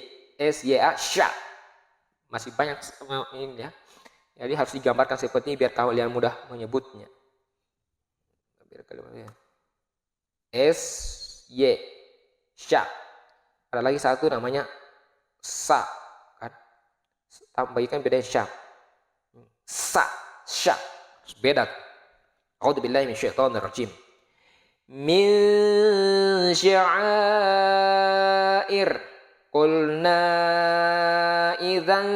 a sya. Masih banyak ini ya. Jadi harus digambarkan seperti ini biar kalian mudah menyebutnya. Biar kalian S, Y, sya. Ada lagi satu namanya sa, kan? Tambahkan beda sya. Sa, sya. Beda. A'udzubillahi minasyaitonirrajim. Min sya'air qulna idzan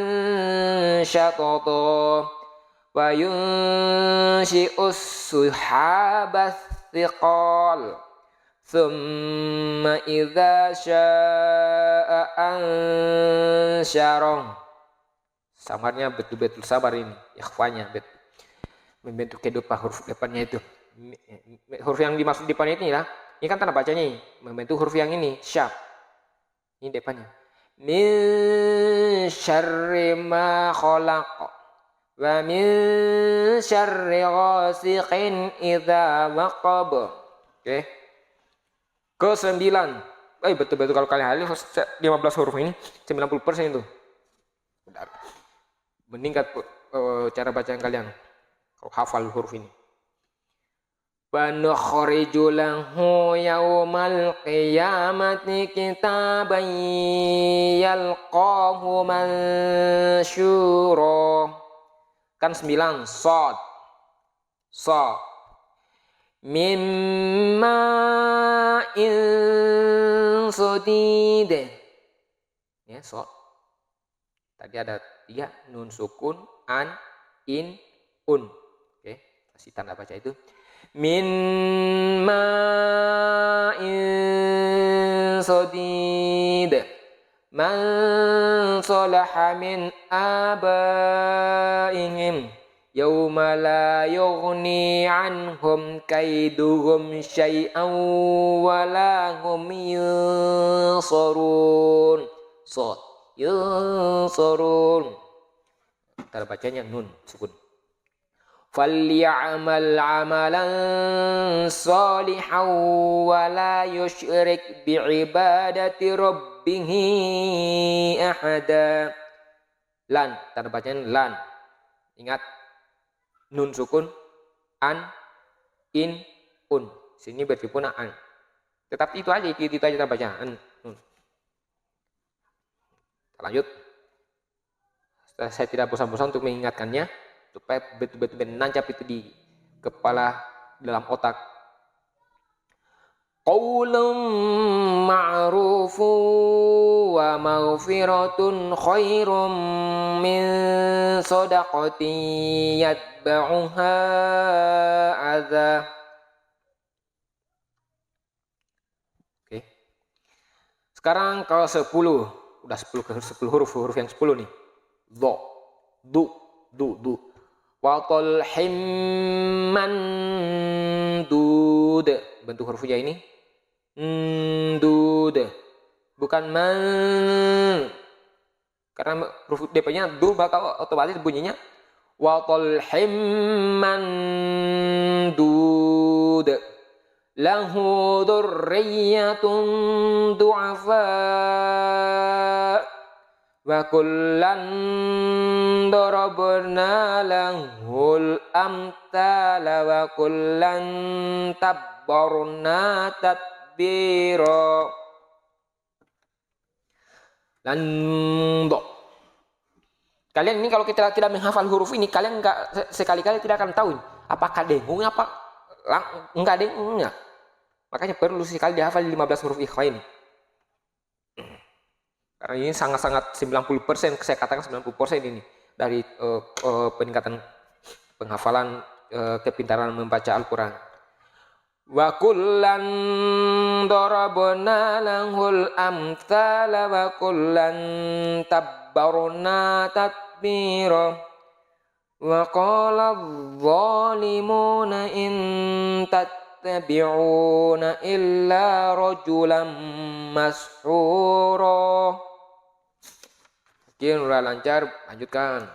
syatata wa yunshi'us suhabas thiqal thumma idza sya'a ansyarah. Sabarnya betul-betul sabar ini, ikhwanya betul. Membentuk kehidupan huruf depannya itu. Huruf yang dimaksud depannya ini lah. Ini kan tanda bacanya ini. Membentuk huruf yang ini, syab. Ini depannya. Min syarri ma khalaq. Wa min syarri ghasiqin idza waqab. Oke. Ke-9. Betul-betul kalau kalian hafal 15 huruf ini 90% itu. Meningkat cara bacaan kalian. Kalau hafal huruf ini. Wa nukhriju lahu yaumal qiyamati kitaban yalqahu mansyura. Kan 9 shad. Sa. Mimma insudid. Ya, shad. Tadi ada 3 nun sukun, an, in, un. Oke, kasih tanda baca itu. Min ma'in sadid man salaha min abaihim yawma la yughni anhum kaiduhum syai'an wa la hum yunsarun. Yunsarun. Tanda bacanya nun sukun. فَلْيَعْمَلْ عَمَلًا صَالِحًا وَلَا يُشْرِكْ بِعِبَادَةِ رَبِّهِ أَحَدًا. Lan, tanda bacaan lan. Ingat, nun sukun, an, in, un. Sini berjumpa an. Tetap itu aja tanda bacaan. Nun. Kita lanjut. Saya tidak bosan-bosan untuk mengingatkannya, supaya betul-betul menancap itu di kepala, dalam otak. Qaulun ma'rufun wa maghfiratun khairum min shadaqatin yatba'uha adza. Oke. Sekarang kalau 10, udah 10 huruf yang 10 nih. Do, du. Wa talhim mandud. Bentuk hurufnya ini ndud, bukan man. Karena huruf depannya du, maka otomatis bunyinya wa talhim mandud. Lahu dzurriyyatun du'afa wa kullan darabna lahul amthala wa kullan tabbarna tadbira. Lando. Kalian ini kalau kita tidak menghafal huruf ini, kalian sekali-kali tidak akan tahu apakah dengung apa enggak dengungnya. Makanya perlu sekali dihafal 15 huruf ikhfa ini. Karena ini sangat-sangat 90%, saya katakan 90% ini dari peningkatan penghafalan, kepintaran membaca Al-Quran. Wa kullan darabna lahul amthala wa kullan tabbarna tadbira. Wa qala adh-dhalimuna in tattabi'una illa rajulan mashura. Oke, udah lancar, lanjutkan.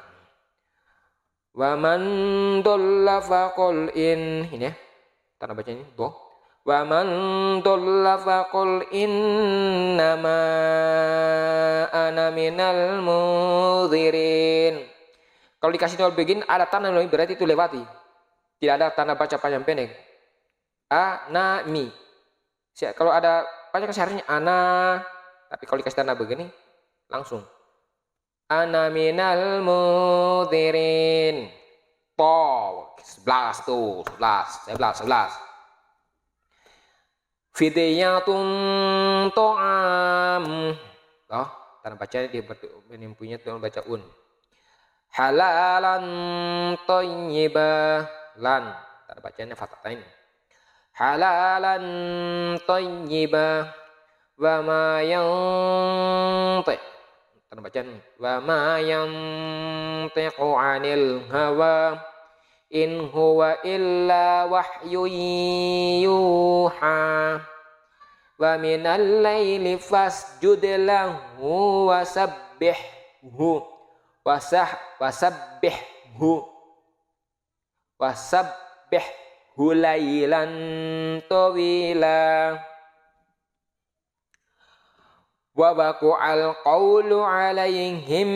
Wa man dhalla faqul in, ini ya, tanda baca ini, do. Wa man dhalla faqul innama ana minal mudhirin Kalau dikasih nol begini ada tanda nol berarti itu lewati. Tidak ada tanda baca panjang pendek. Anami. Kalau ada panjang seharusnya ana. Tapi kalau dikasih tanda begini langsung. Ana minal mudhirin. Po. 11 tuh. 11. Fidyatun to'am. Oh, tanda bacanya dia punya tuh baca un. Halalan thayyibah. Lan. Tanda bacanya fathatain. Halalan thayyibah. Wa ma yanti. Tanda bacaan. Wa ma yantiqu 'anil hawa. In huwa illa wahyu yuha. Wa minal laili fasjud lahu wasabbihhu wasabbihhu lailan tawila. Wa waqa'al qawlu 'alaihim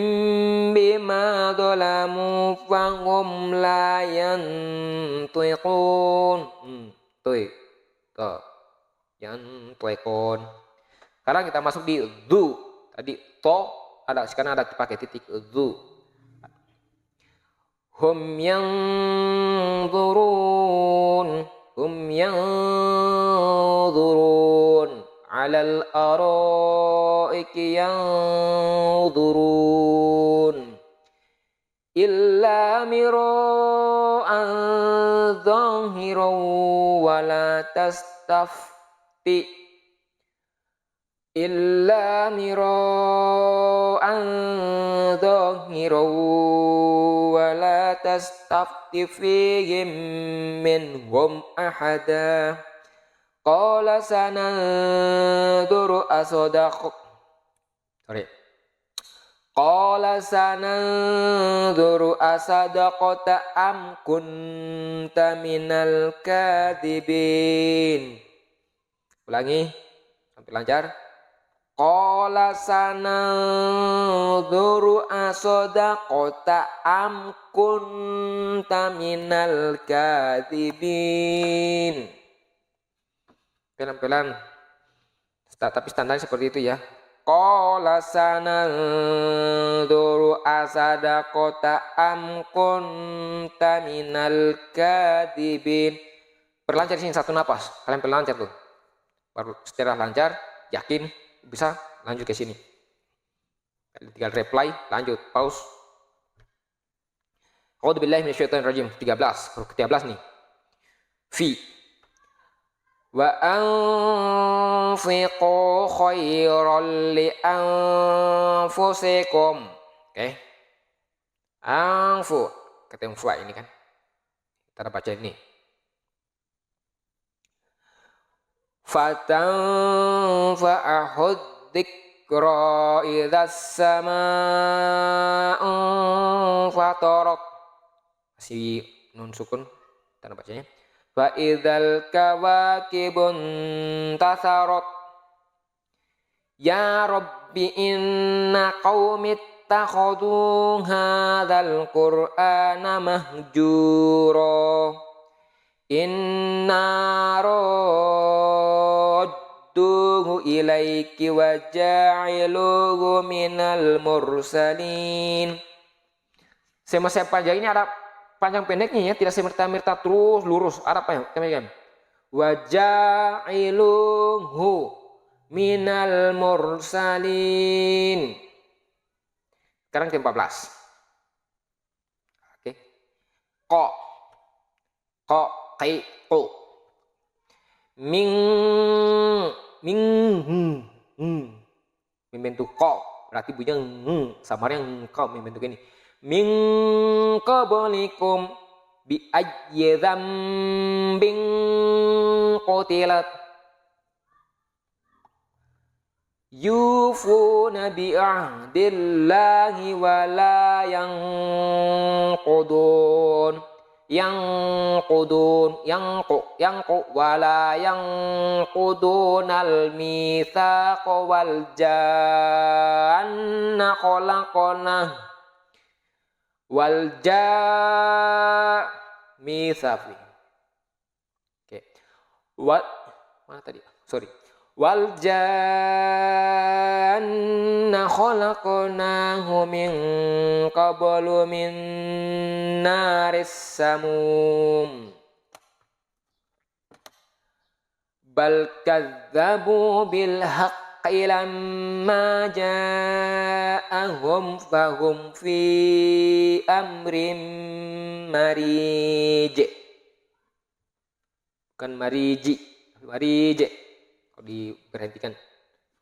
bima dhalamu fahum la yantiqun. Yantiqun. Sekarang kita masuk di dzu. Tadi to ada, sekarang ada pakai titik dzu. Hum yanzurun 'alal araiki yanzurun illa mira'an zahiran wa la tastafti illa mira'an zahiran wa la tastafti fihim minhum ahada. Qala sananduru asadaqta am kunta minal kadhibin. Ulangi sampai lancar. Qala sananduru asadaqta am kunta minal kadhibin. Pelan-pelan. Tapi standarnya seperti itu ya. Qala sananduru asadaqta am kunta minal kadhibin. Perlancar sini satu napas. Kalian perlancar tuh. Baru setelah lancar, yakin bisa lanjut ke sini. Tinggal reply, lanjut, pause. A'udzubillahi minasyaitonirrajim. 13, huruf ke-13 nih. Fi. Wa anfiqu khairan li anfusikum. Oke. Anfu. Ketemu fa ini kan. Kita baca ini. Fatanfa'ahud dzikra idzas samaa'u fatarat. Masih nun sukun tanda bacanya. Fa idzal kawakibun tasarat. Ya Rabbi inna qaumi ittakhadhu hadzal qur'ana mahjura. Inna radduhu ilaiki wa ja'iluhu minal mursalin. Semasa panjang ini ada panjang pendeknya ya, tidak semerta-merta terus lurus. Ada apa ya? Kemudian wa ja'iluhu minal mursalin. Sekarang ke-14. Oke. Ko qi qu. Membentuk ko berarti bunyinya samarnya ko membentuk ini. Min qablikum bi ayyi dzambin qutilat yufuna bi ahdillahi wa la yanqudun wala yanqudunal mitsaqa wal janna khalaqna Wal jamisafi. Oke. Wal mana tadi? Sorry. Wal janna khalaqnahu min qablu min naris samum. Bal kadzabu bil haqqi lamma ja'ahum fahum fi amrin marij. Bukan mariji, marij. Kalau diberhentikan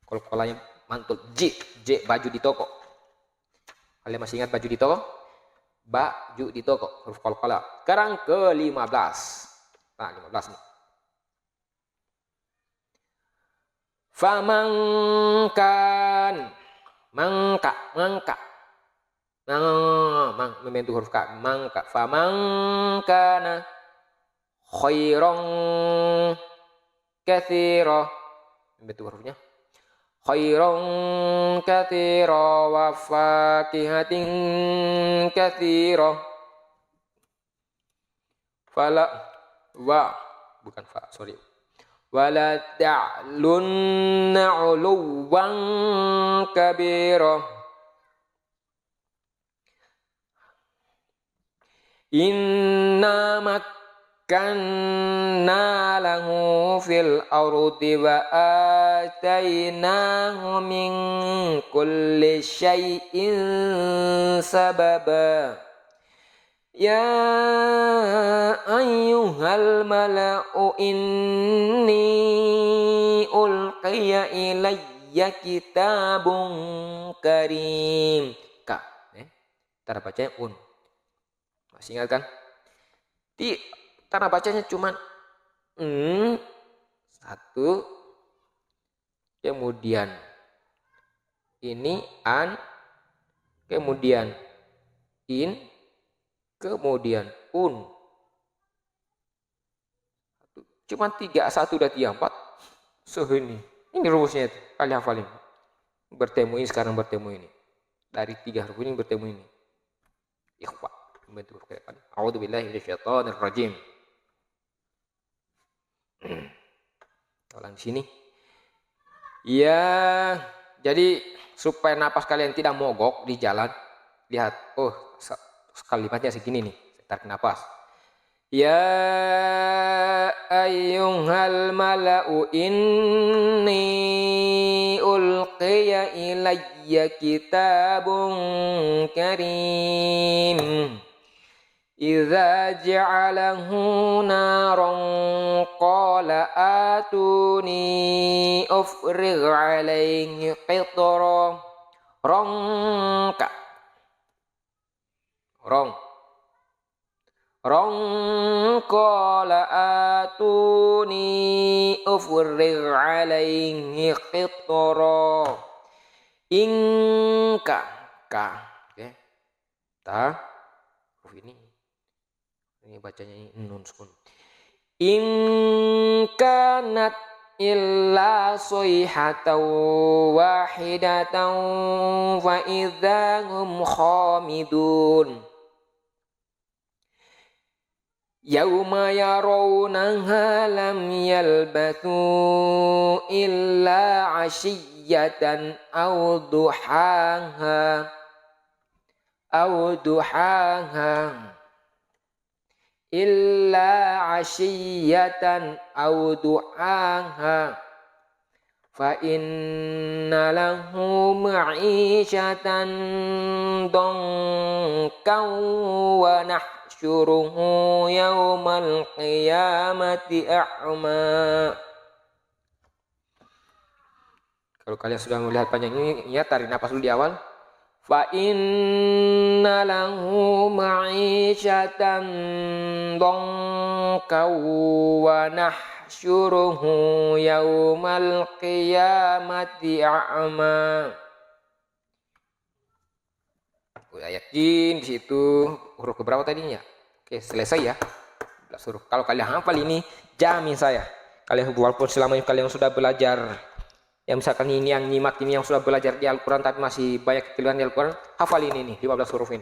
kol-kolanya mantul. J baju di toko. Kalian masih ingat baju di toko? Baju di toko, huruf kol-kola. Sekarang ke-15. Nah, 15 nih. Famangkan, mangka, membentuk huruf ka, mangka. Famangkana khairong katsira, membentuk hurufnya. Khairong katsira wa fakihatin katsira. Fala wa bukan fa, sorry. Wala ta'lunna 'uluwan kabira. Inna makkanna lahu fil ardi wa atainahu min kulli syai'in sababa. Ya ayyuhal mala'u inni ulqiya ilayya kitabun karim. Ka, cara bacanya un. Masih ingat kan? Di cara bacanya cuman satu, kemudian ini an, kemudian in, kemudian un. Cuma 3, 1, 2, 3, 4. Ini rumusnya itu. Kalian hafalin. Bertemu ini, sekarang bertemu ini. Dari 3 huruf ini bertemu ini. Ikhfa. Membentuk huruf kayak A'udzubillahi minasyaitonir rajim. Ulang di sini. Ya, jadi supaya napas kalian tidak mogok di jalan, lihat. Oh, kalimatnya segini nih, tarik nafas. Ya ayyuhal mala'u inni ulqiya ilayya kitabun karim. Idza ja'alahu naran qala atuni ufrigh alaihi qitra. Rongka. Rong qala atuni ufrigh alaihi qitra. Ingka ka, oke. Ta huruf ini bacanya nun sukun. Ingkanat illa sayhatan wahidatan wa idzahum khamidun. Yauma yarawnaha lam yalbathu illa 'ashiyatan aw duhaha illa 'ashiyatan aw duhaha fa inna lahu ma'ishatan donkan wa nahsyuruhu yaumal qiyamati a'ma. Kalau kalian sudah melihat panjang ini, ya tarik napas dulu di awal. Fa inna lahu ma'ishatan donkan wa nahsyuruhu yaumal qiyamati a'ma. Yakin di situ huruf keberapa tadinya? Oke, selesai ya. Huruf. Kalau kalian hafal ini, jamin saya. Kalian walaupun selama ini kalian sudah belajar, yang misalkan ini yang nyimak ini yang sudah belajar di Al-Quran tapi masih banyak kekeliruan di Al-Quran, hafal ini nih 15 huruf ini.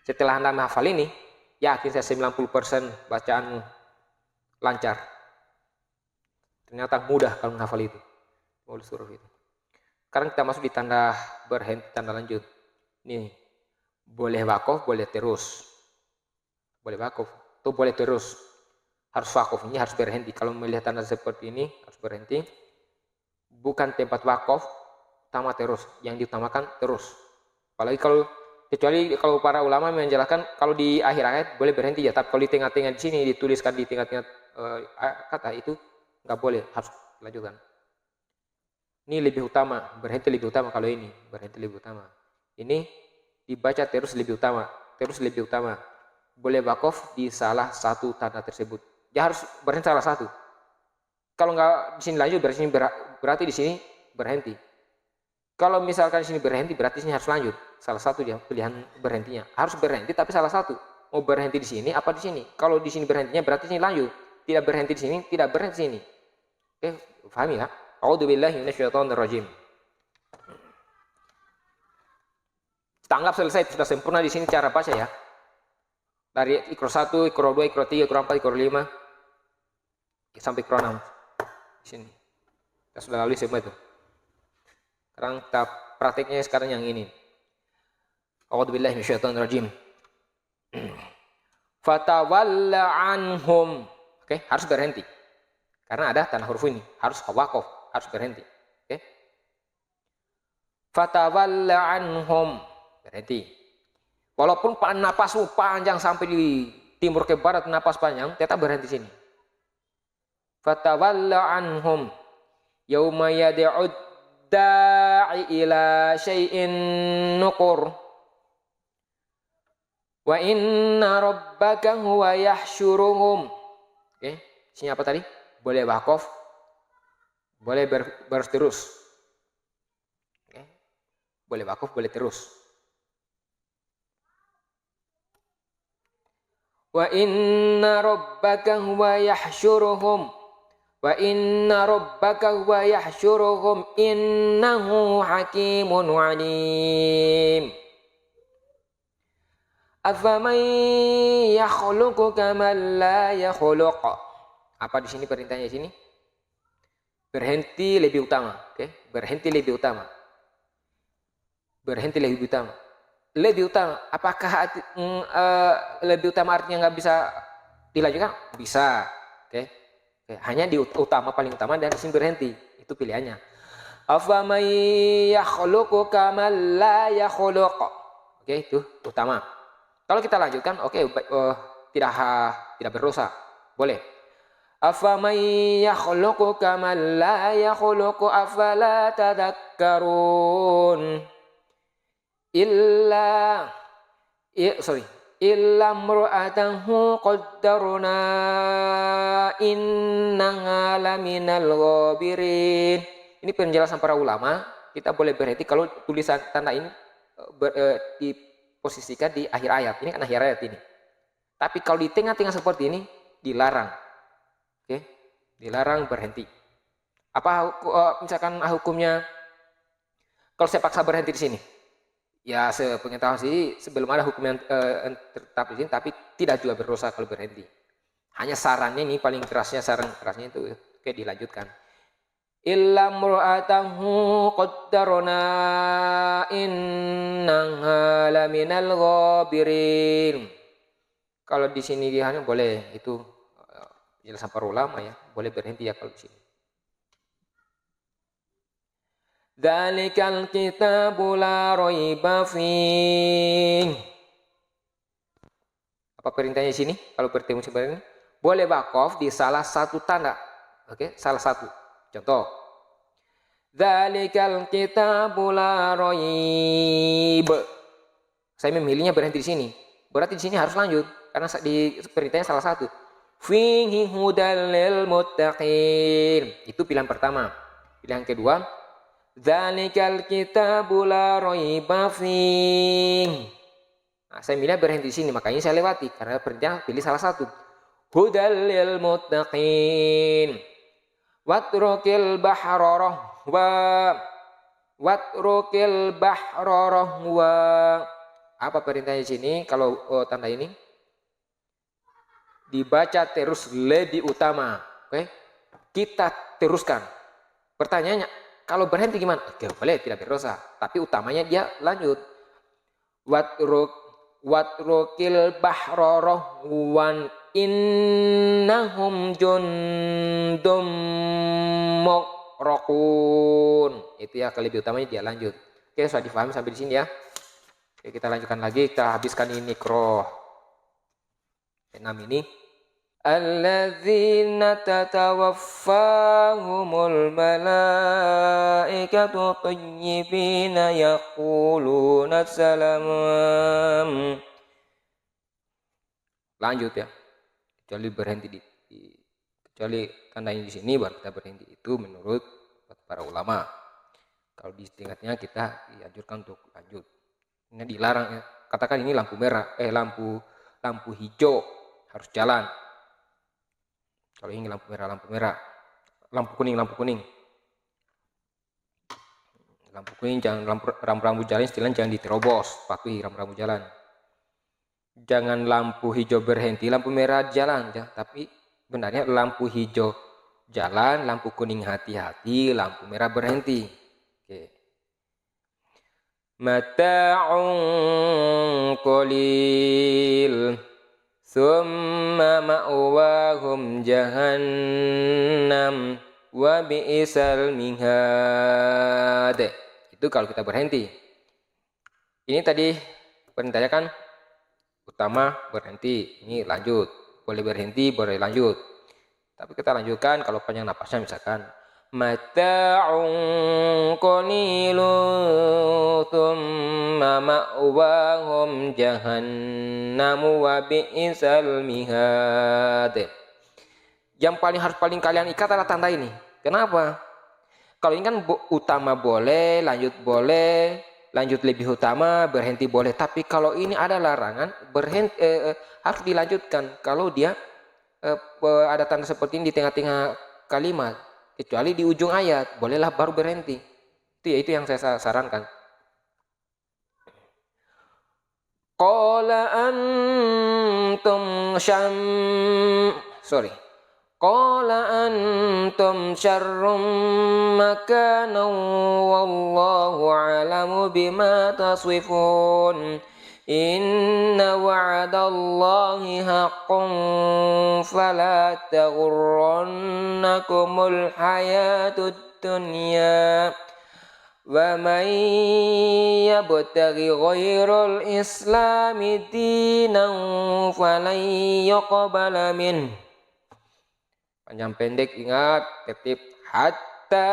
Setelah Anda menghafal ini, yakin saya 90% bacaan lancar. Ternyata mudah kalau menghafal itu. Mulus huruf itu. Sekarang kita masuk di tanda berhenti, tanda lanjut. Ini boleh wakof, boleh terus. Boleh wakof, itu boleh terus. Harus wakof, ini harus berhenti. Kalau melihat tanda seperti ini, harus berhenti. Bukan tempat wakof, utama terus. Yang diutamakan terus. Apalagi kecuali kalau para ulama menjelaskan, kalau di akhir ayat boleh berhenti ya. Tapi kalau di tengah-tengah di sini, dituliskan di tengah-tengah kata itu, nggak boleh, harus dilanjutkan. Ini lebih utama, berhenti lebih utama kalau ini, berhenti lebih utama. Ini dibaca terus lebih utama, terus lebih utama. Boleh wakof di salah satu tanda tersebut. Dia harus berhenti salah satu. Kalau nggak di sini lanjut, berarti di sini berhenti. Kalau misalkan di sini berhenti, berarti di sini harus lanjut. Salah satu dia pilihan berhentinya. Harus berhenti tapi salah satu. Mau berhenti di sini apa di sini? Kalau di sini berhentinya berarti di sini lanjut. Tidak berhenti di sini, tidak berhenti di sini. Oke, pahami ya? A'udzubillahi minasyaitonirrajim. Kita anggap selesai, sudah sempurna di sini cara baca ya. Dari Iqra 1, Iqra 2, Iqra 3, Iqra 4, Iqra 5 sampai Iqra 6. Di sini. Kita sudah lalui semua itu. Sekarang kita praktiknya sekarang yang ini. A'udzubillahi minasyaitonirrajim. Fatawalla anhum. Oke, harus berhenti. Karena ada tanda huruf ini, harus wakof, harus berhenti. Oke. Fatawalla anhum. Berhenti. Walaupun napasmu panjang sampai di timur ke barat, napas panjang, tetap berhenti sini. Fatawalla anhum. Yauma yad'ud da'i ila syai'in nuqur. Wa inna rabbaka huwa yahsyuruhum. Oke, sini apa tadi? Boleh wakof, boleh berterus. Oke. Boleh wakof, boleh terus. Wa inna rabbaka huwa yahsyuruhum. Wa inna rabbaka huwa yahsyuruhum innahu hakimun alim. Afaman yakhluqu kaman la yakhluq. Apa di sini perintahnya di sini? Berhenti lebih utama, oke? Berhenti lebih utama. Berhenti lebih utama. Lebih utama. Apakah lebih utama artinya nggak bisa dilanjutkan? Bisa, oke? Hanya di utama, paling utama dan di sini berhenti. Itu pilihannya. Afaman yakhluqu kaman la yakhluq. Oke, itu utama. Kalau kita lanjutkan, oke, tidak berdosa. Boleh. Afaman yakhluqu kaman la yakhluqu afala tadhakkarun. Illa imra'atahu qaddarna innaha laminal ghabirin. Ini penjelasan para ulama. Kita boleh berhenti kalau tulisan tanda ini diposisikan di akhir ayat. Ini kan akhir ayat ini. Tapi kalau di tengah-tengah seperti ini dilarang. Oke, dilarang berhenti. Apa misalkan hukumnya kalau saya paksa berhenti di sini? Ya, sepengetahuan sih sebelum ada hukum yang tetap di sini, tapi tidak juga berdosa kalau berhenti. Hanya sarannya ini paling kerasnya, saran kerasnya itu oke dilanjutkan. Illa mur'atahu qaddarna innaha laminal ghabirin. Kalau di sini dia hanya boleh itu jelasan para ulama ya, boleh berhenti ya kalau di sini. Dzalikal kitabu la raiba fiih. Apa perintahnya di sini? Kalau bertemu sebenarnya boleh wakof di salah satu tanda. Oke, salah satu. Contoh. Dzalikal kitabu la raib. Saya memilihnya berhenti di sini. Berarti di sini harus lanjut karena di perintahnya salah satu. Fihi hudal lil muttaqin. Itu pilihan pertama. Pilihan kedua, dzalikal kitabu la raiba fiih. Nah, saya milih berhenti di sini, makanya saya lewati karena perintah pilih salah satu. Hudal lil muttaqin. Watrukil bahra rahwa. Watrukil bahra rahwa. Apa perintahnya di sini? Kalau tanda ini dibaca terus lebih utama. Oke? Kita teruskan. Pertanyaannya, kalau berhenti gimana? Oke, boleh, tidak berdosa. Tapi utamanya dia lanjut. Watrukil bahra rahwan innahum jundum muqraqun. Itu ya, lebih utamanya dia lanjut. Oke, sudah difahami sampai di sini ya. Oke, kita lanjutkan lagi, kita habiskan ini kroh 6 ini. Alladzina tatawaffahumul malaikatu tayyibina yaquluna salam. Lanjut ya. Kecuali berhenti kecuali tanda ini di sini baru kita berhenti, itu menurut para ulama. Kalau di tingkatnya kita dianjurkan untuk lanjut. Ini dilarang ya. Katakan ini lampu merah, lampu hijau harus jalan. Kalau ini lampu merah, lampu kuning. Lampu kuning jangan, rambu jalan istilahnya jangan diterobos, patuhi rambu jalan. Jangan lampu hijau berhenti, lampu merah jalan, ya. Tapi benarnya lampu hijau jalan, lampu kuning hati-hati, lampu merah berhenti. Oke. Mata'un qalil summa ma'wahum jahannam wa bi'sal mihad. Itu kalau kita berhenti. Ini tadi perintahnya kan utama berhenti, ini lanjut. Boleh berhenti, boleh lanjut. Tapi kita lanjutkan kalau panjang napasnya misalkan mata'un qalilun thumma ma'wahum jahannamu wa bi'sal mihad. Yang paling kalian ikat adalah tanda ini. Kenapa? Kalau ini kan utama boleh, lanjut lebih utama, berhenti boleh. Tapi kalau ini ada larangan, berhenti harus dilanjutkan. Kalau dia ada tanda seperti ini di tengah-tengah kalimat, kecuali di ujung ayat, bolehlah baru berhenti. Itu yang saya sarankan. Qala antum syarrum makanan wallahu a'lamu bima taswifun. Inna wa'adallahi haqqun fala taghurrannakumul hayatud dunya wa man yabtaghi ghairal islami dinan falan yuqbala min. Panjang pendek ingat tertib. Hatta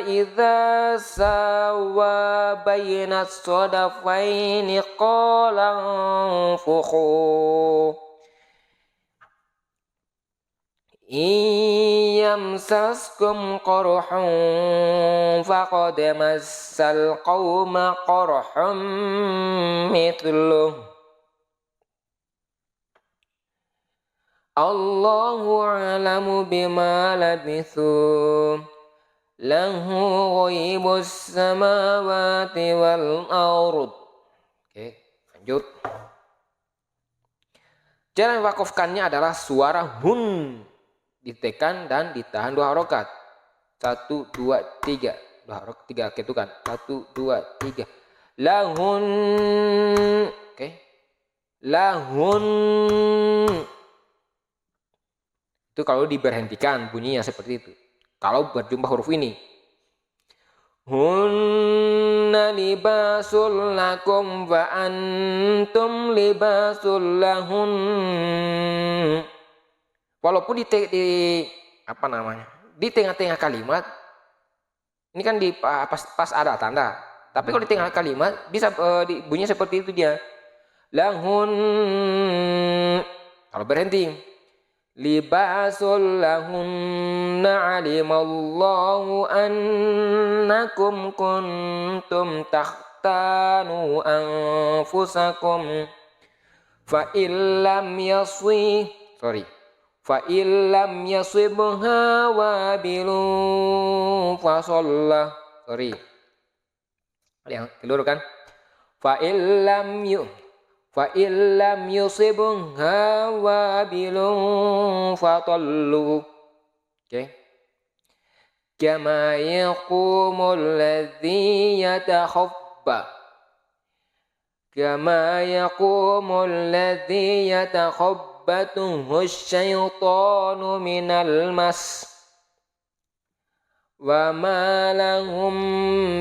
idza sawa bainas sadafaini qala fukhu iyamsaskum qarhun faqad massal qauma qarhun mithluh Allahu a'lamu bima labithu lahu ghaibus samawati wal ard. Oke, lanjut. Cara mewakafkannya adalah suara hun ditekan dan ditahan 2 harokat. 1, 2, 3. 2 harokat 3 ketukan. 1, 2, 3. Lahun. Oke. Lahun. Itu kalau diberhentikan bunyinya seperti itu. Kalau berjumlah huruf ini. Hunna libasul lakum wa antum libasul lahun. Walaupun di tengah-tengah kalimat ini kan pas ada tanda. Tapi kalau di tengah kalimat bisa bunyinya seperti itu dia. Lahun. Kalau berhenti libasul lahunna alimallahu annakum kuntum takhtanu anfusakum fa illam yasibha wabilun fasallah. Yang keliru kan? fa illam yusibha wabilun fatallu. Oke. Kama yaqumul ladzi yatakhabba. Kama yaqumul ladzi yatakhabbatuhu asyaitanu minal mas. Wa ma lahum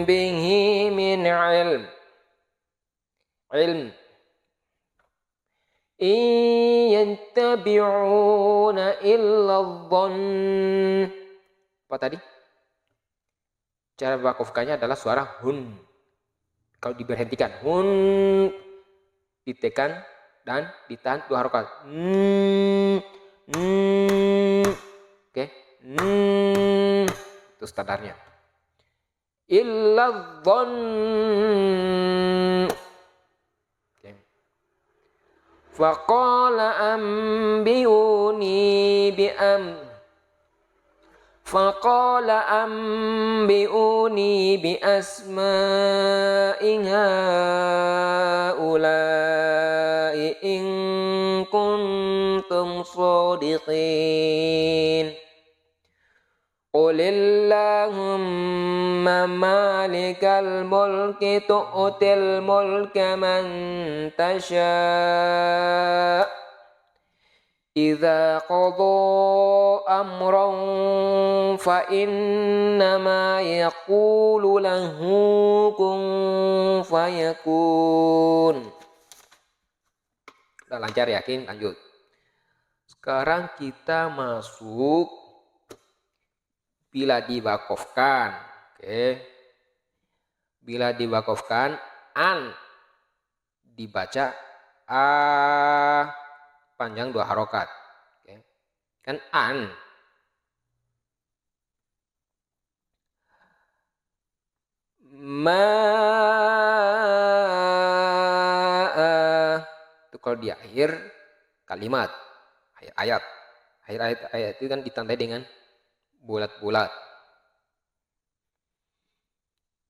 bihi min ilm. In yattabi'una illa dhann. Apa tadi? Cara wakafkannya adalah suara hun. Kalau diberhentikan hun, ditekan dan ditahan 2 harokat. Oke. Itu standarnya. Illa dhann. Oke. Faqala ambiuni bi asma'in haula'i in kuntum shadiqin. Qulillahumma malikal mulki tu'til mulka man tasha'. Idza qada amran fa innama yaqulu lahu kun fayakun. Udah lancar, yakin? Lanjut. Sekarang kita masuk bila diwakafkan. Oke. Bila diwakafkan an dibaca a panjang 2 harokat. Oke. Kan an. Itu kalau di akhir kalimat, akhir ayat. Akhir ayat itu kan ditandai dengan bulat-bulat.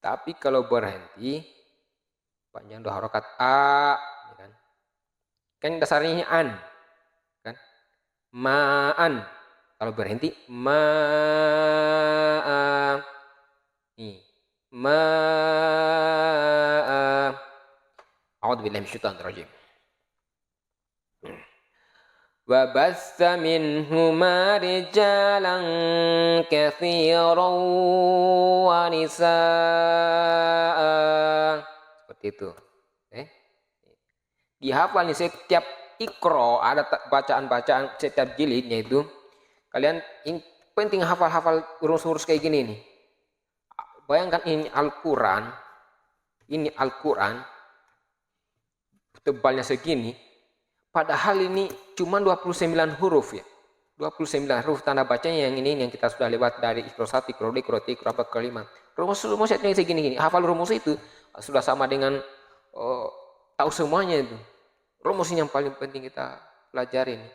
Tapi kalau berhenti panjang 2 harokat a, kan? Kan dasarnya an. Ma'an. Kalau berhenti ma'a. Nih. Ma'a. A'udzubillahi minasyaitonir rajim. Wa bassa minhuma rijalan katsiran wa nisaa. Seperti itu. Dihafal nih setiap Iqra, ada bacaan-bacaan setiap jilidnya itu. Kalian penting hafal-hafal urus-urus kayak gini nih. Bayangkan ini Al-Quran. Ini Al-Quran. Tebalnya segini. Padahal ini cuma 29 huruf ya. 29 huruf tanda bacanya yang ini yang kita sudah lewat dari Iqra 1, Iqra 2, Iqra 3, Iqra 4, Iqra 5. Rumusnya segini-gini. Hafal rumus itu sudah sama dengan tahu semuanya itu. Rumus yang paling penting kita pelajari ini.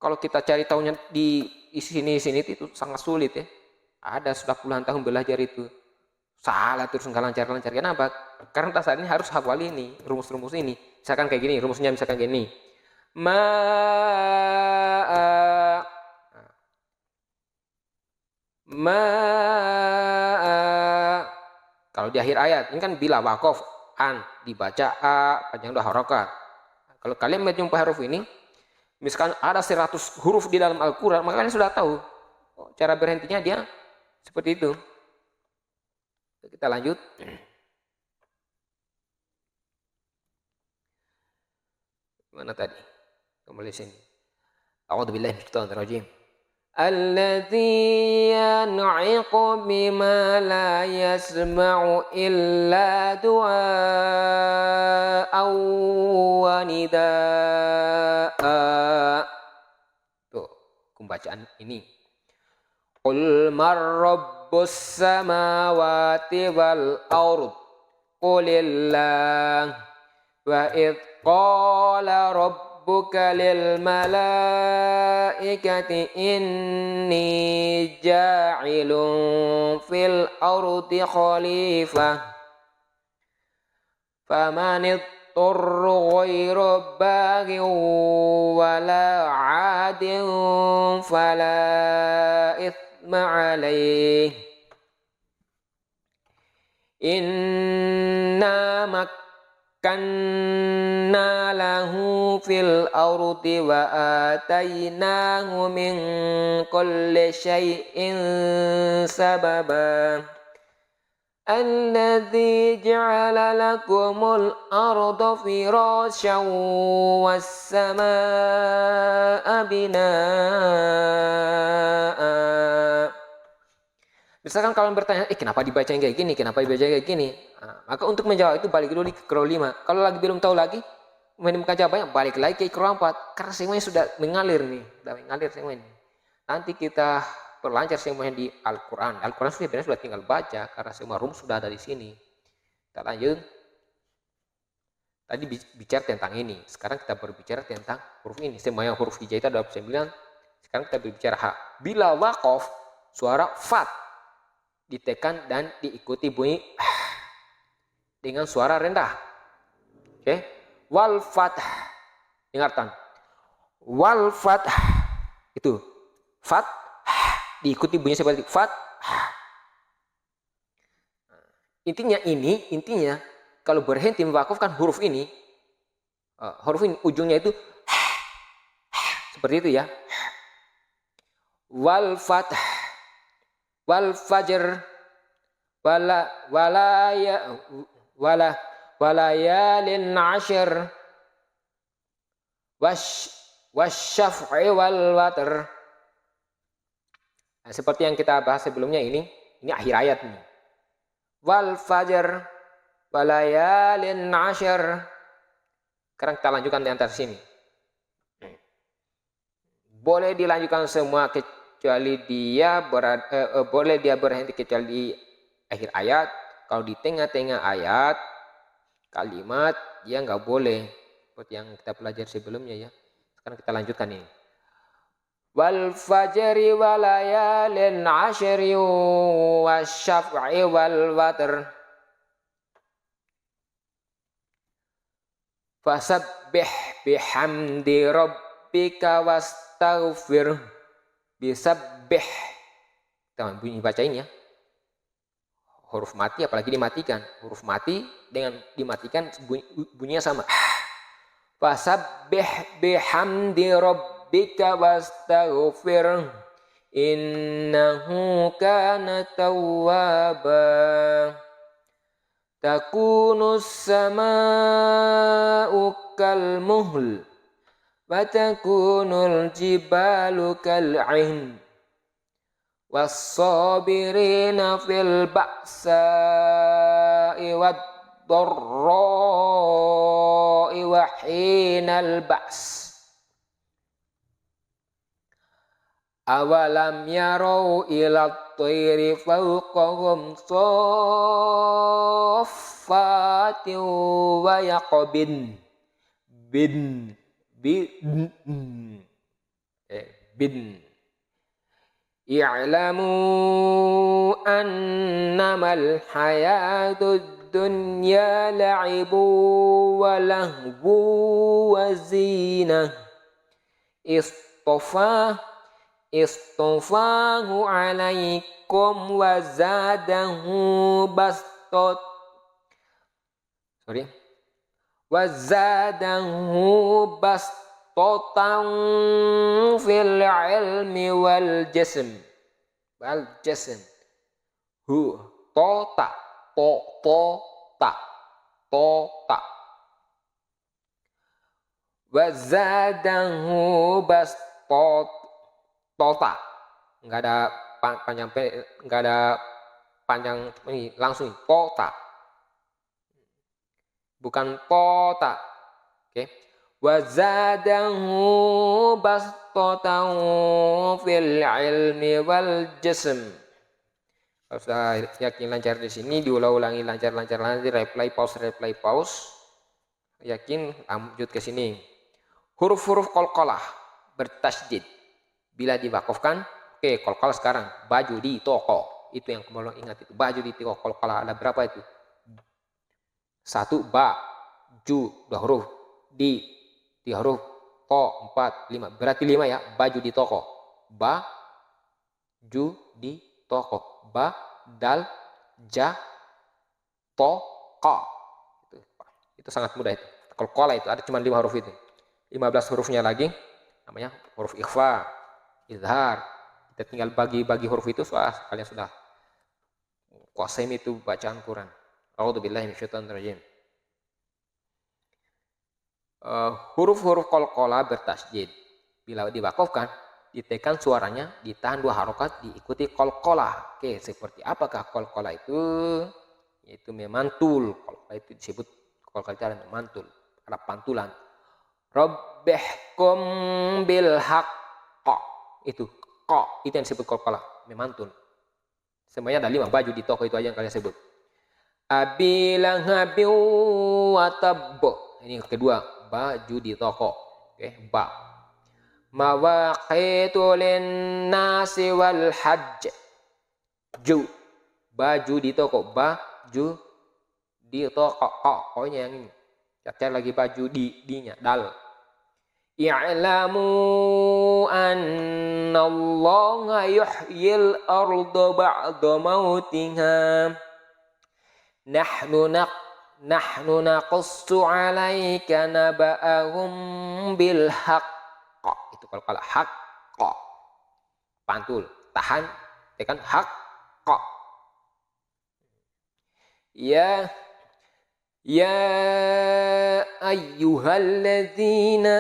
Kalau kita cari tahunya di sini itu sangat sulit ya. Ada sudah puluhan tahun belajar itu. Salah terus nggak lancar-lancar. Kenapa? Karena dasar ini harus hafal ini, rumus-rumus ini. Misalkan kayak gini, rumusnya misalkan gini. Kalau di akhir ayat, ini kan bila wakaf an dibaca a panjang 2 harokat. Kalau kalian menjumpai huruf ini, misalkan ada 100 huruf di dalam Al-Quran, maka kalian sudah tahu cara berhentinya dia seperti itu. Kita lanjut. Mana tadi? Kembali sini. A'udzubillahi minasyaitonir rajim. Alladzi yan'iqu bima la yasma'u illa du'a'an wa nida'a. Tuh, pembacaan ini. Qul man rabbus samawati wal ard. Qulillah. Wa idh qala rabbuka lil malaikati inni ja'ilun fil ardi khalifah. فمن اضطر غير باغ ولا عاد فلا إثم عليه إنا مكنا له في الأرض وآتيناه من كل شيء سببا الذي جعل لكم الأرض فراشا والسماء بناء. Misalkan kalian bertanya, kenapa dibaca kayak gini, kenapa dibaca kayak gini? Nah, maka untuk menjawab itu balik dulu ke Iqra 5. Kalau lagi belum tahu lagi, menemukan jawabannya, balik lagi ke Iqra 4. Karena semuanya sudah mengalir nih, sudah mengalir semuanya. Nanti kita perlancar semuanya di Al-Quran. Al-Quran sebenarnya sudah tinggal baca, karena semua rumus sudah ada di sini. Kita lanjut. Tadi bicara tentang ini, sekarang kita berbicara tentang huruf ini. Semuanya huruf hijai itu ada 9. Sekarang kita berbicara ha. Bila waqaf, suara fat ditekan dan diikuti bunyi dengan suara rendah. Oke. Wal fath. Ingatan. Wal fath. Itu. Fat diikuti bunyi seperti fat. Intinya kalau berhenti mewakafkan huruf ini ujungnya itu seperti itu ya. Wal fath. Wal fajr walayalin ashir wasyaf'i wal watr. Nah, seperti yang kita bahas sebelumnya ini akhir ayat nih. Wal fajr walayalin ashir. Sekarang kita lanjutkan di antara sini. Boleh dilanjutkan semua kecuali boleh dia berhenti kecuali di akhir ayat. Kalau di tengah-tengah ayat kalimat dia nggak boleh, seperti yang kita pelajari sebelumnya ya. Sekarang kita lanjutkan ini. Wal fajri walayalin ashri wasyaf'i wal watr fasabbih bihamdi rabbika wastaghfir. Bisabbih. Teman bunyi bacain ya. Huruf mati apalagi dimatikan. Huruf mati dengan dimatikan bunyinya sama. Fasabbih bihamdi rabbika wastaghfir innahu kana tawwaba. Takunus sama'u kal muhl wa takunul jibalu kal'in was-sabirina fil ba'sa'i wad-dharra'i wa hinal ba's. Awalam yarau ila at-tayri fawqahum saffatin wa yaqbin bin i'lamu annamal hayatud dunya la'ibu wa lahwu wa zinah istofahu alaikum wa zadahu bastot wazadahu bastotan fil ilmi wal jism hu tota wazadahu bastota nggak ada panjang ini langsung tota bukan pota. Oke. Wazadahu bastatan fil ilmi wal jism. Kalau sudah yakin lancar di sini diulang-ulangi lancar nanti reply pause. Yakin lanjut ke sini. Huruf-huruf qalqalah bertasydid. Bila diwakafkan, oke, qalqalah sekarang baju di toko. Itu yang kamu ingat itu. Baju di toko qalqalah ada berapa itu? 1 ba, ju 2 huruf, di 3 huruf, to 4, 5. Berarti 5 ya, baju di toko. Ba, ju di toko. Ba, dal, ja, to, ka. Itu sangat mudah itu. Qalqalah itu ada cuma 5 huruf itu. 15 hurufnya lagi namanya huruf ikhfa, izhar. Kita tinggal bagi-bagi huruf itu, kalian sudah kuasain itu bacaan Quran. A'udzubillahi minasyaitonirrajim. Huruf-huruf qalqalah bertasydid. Bila diwakafkan, ditekan suaranya, ditahan 2 harokat, diikuti qalqalah. Oke, seperti apakah qalqalah itu? Yaitu memantul. Qalqalah itu disebut qalqalah itu adalah memantul, ada pantulan. Rabbihkum bil haqq. Itu qa, itu yang disebut qalqalah, memantul. Semuanya ada 5, baju di toko itu aja yang kalian sebut. Abilang habiu watab. Ini yang kedua, baju di toko. Oke, ba. Mawaqitu linnasi wal hajj. Ju. Baju di toko, baju di toko. Pokoknya yang ini. Cari lagi baju di-nya, dal. I'lamu anna Allah yuhyil arda ba'da mautiha. Nahnu naqussu 'alaika naba'ahum bil haqq. Itu kalau haqq. Pantul, tahan, tekan haqq. Ya ayyuhalladzina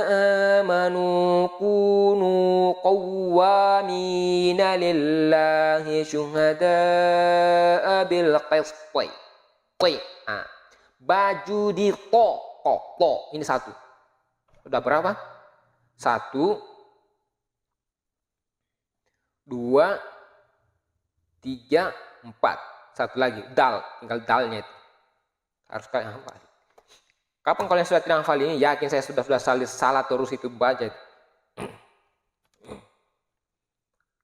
amanu kunu qawwamina lillahi syuhada'a bil qisti. Baju di to. Ini 1. Udah berapa? 1, 2, 3, 4. 1 lagi, dal. Tinggal dalnya itu. Harus kalian hafal. Kapan kalian sudah tidak hafal ini, yakin saya sudah salah terus itu baca.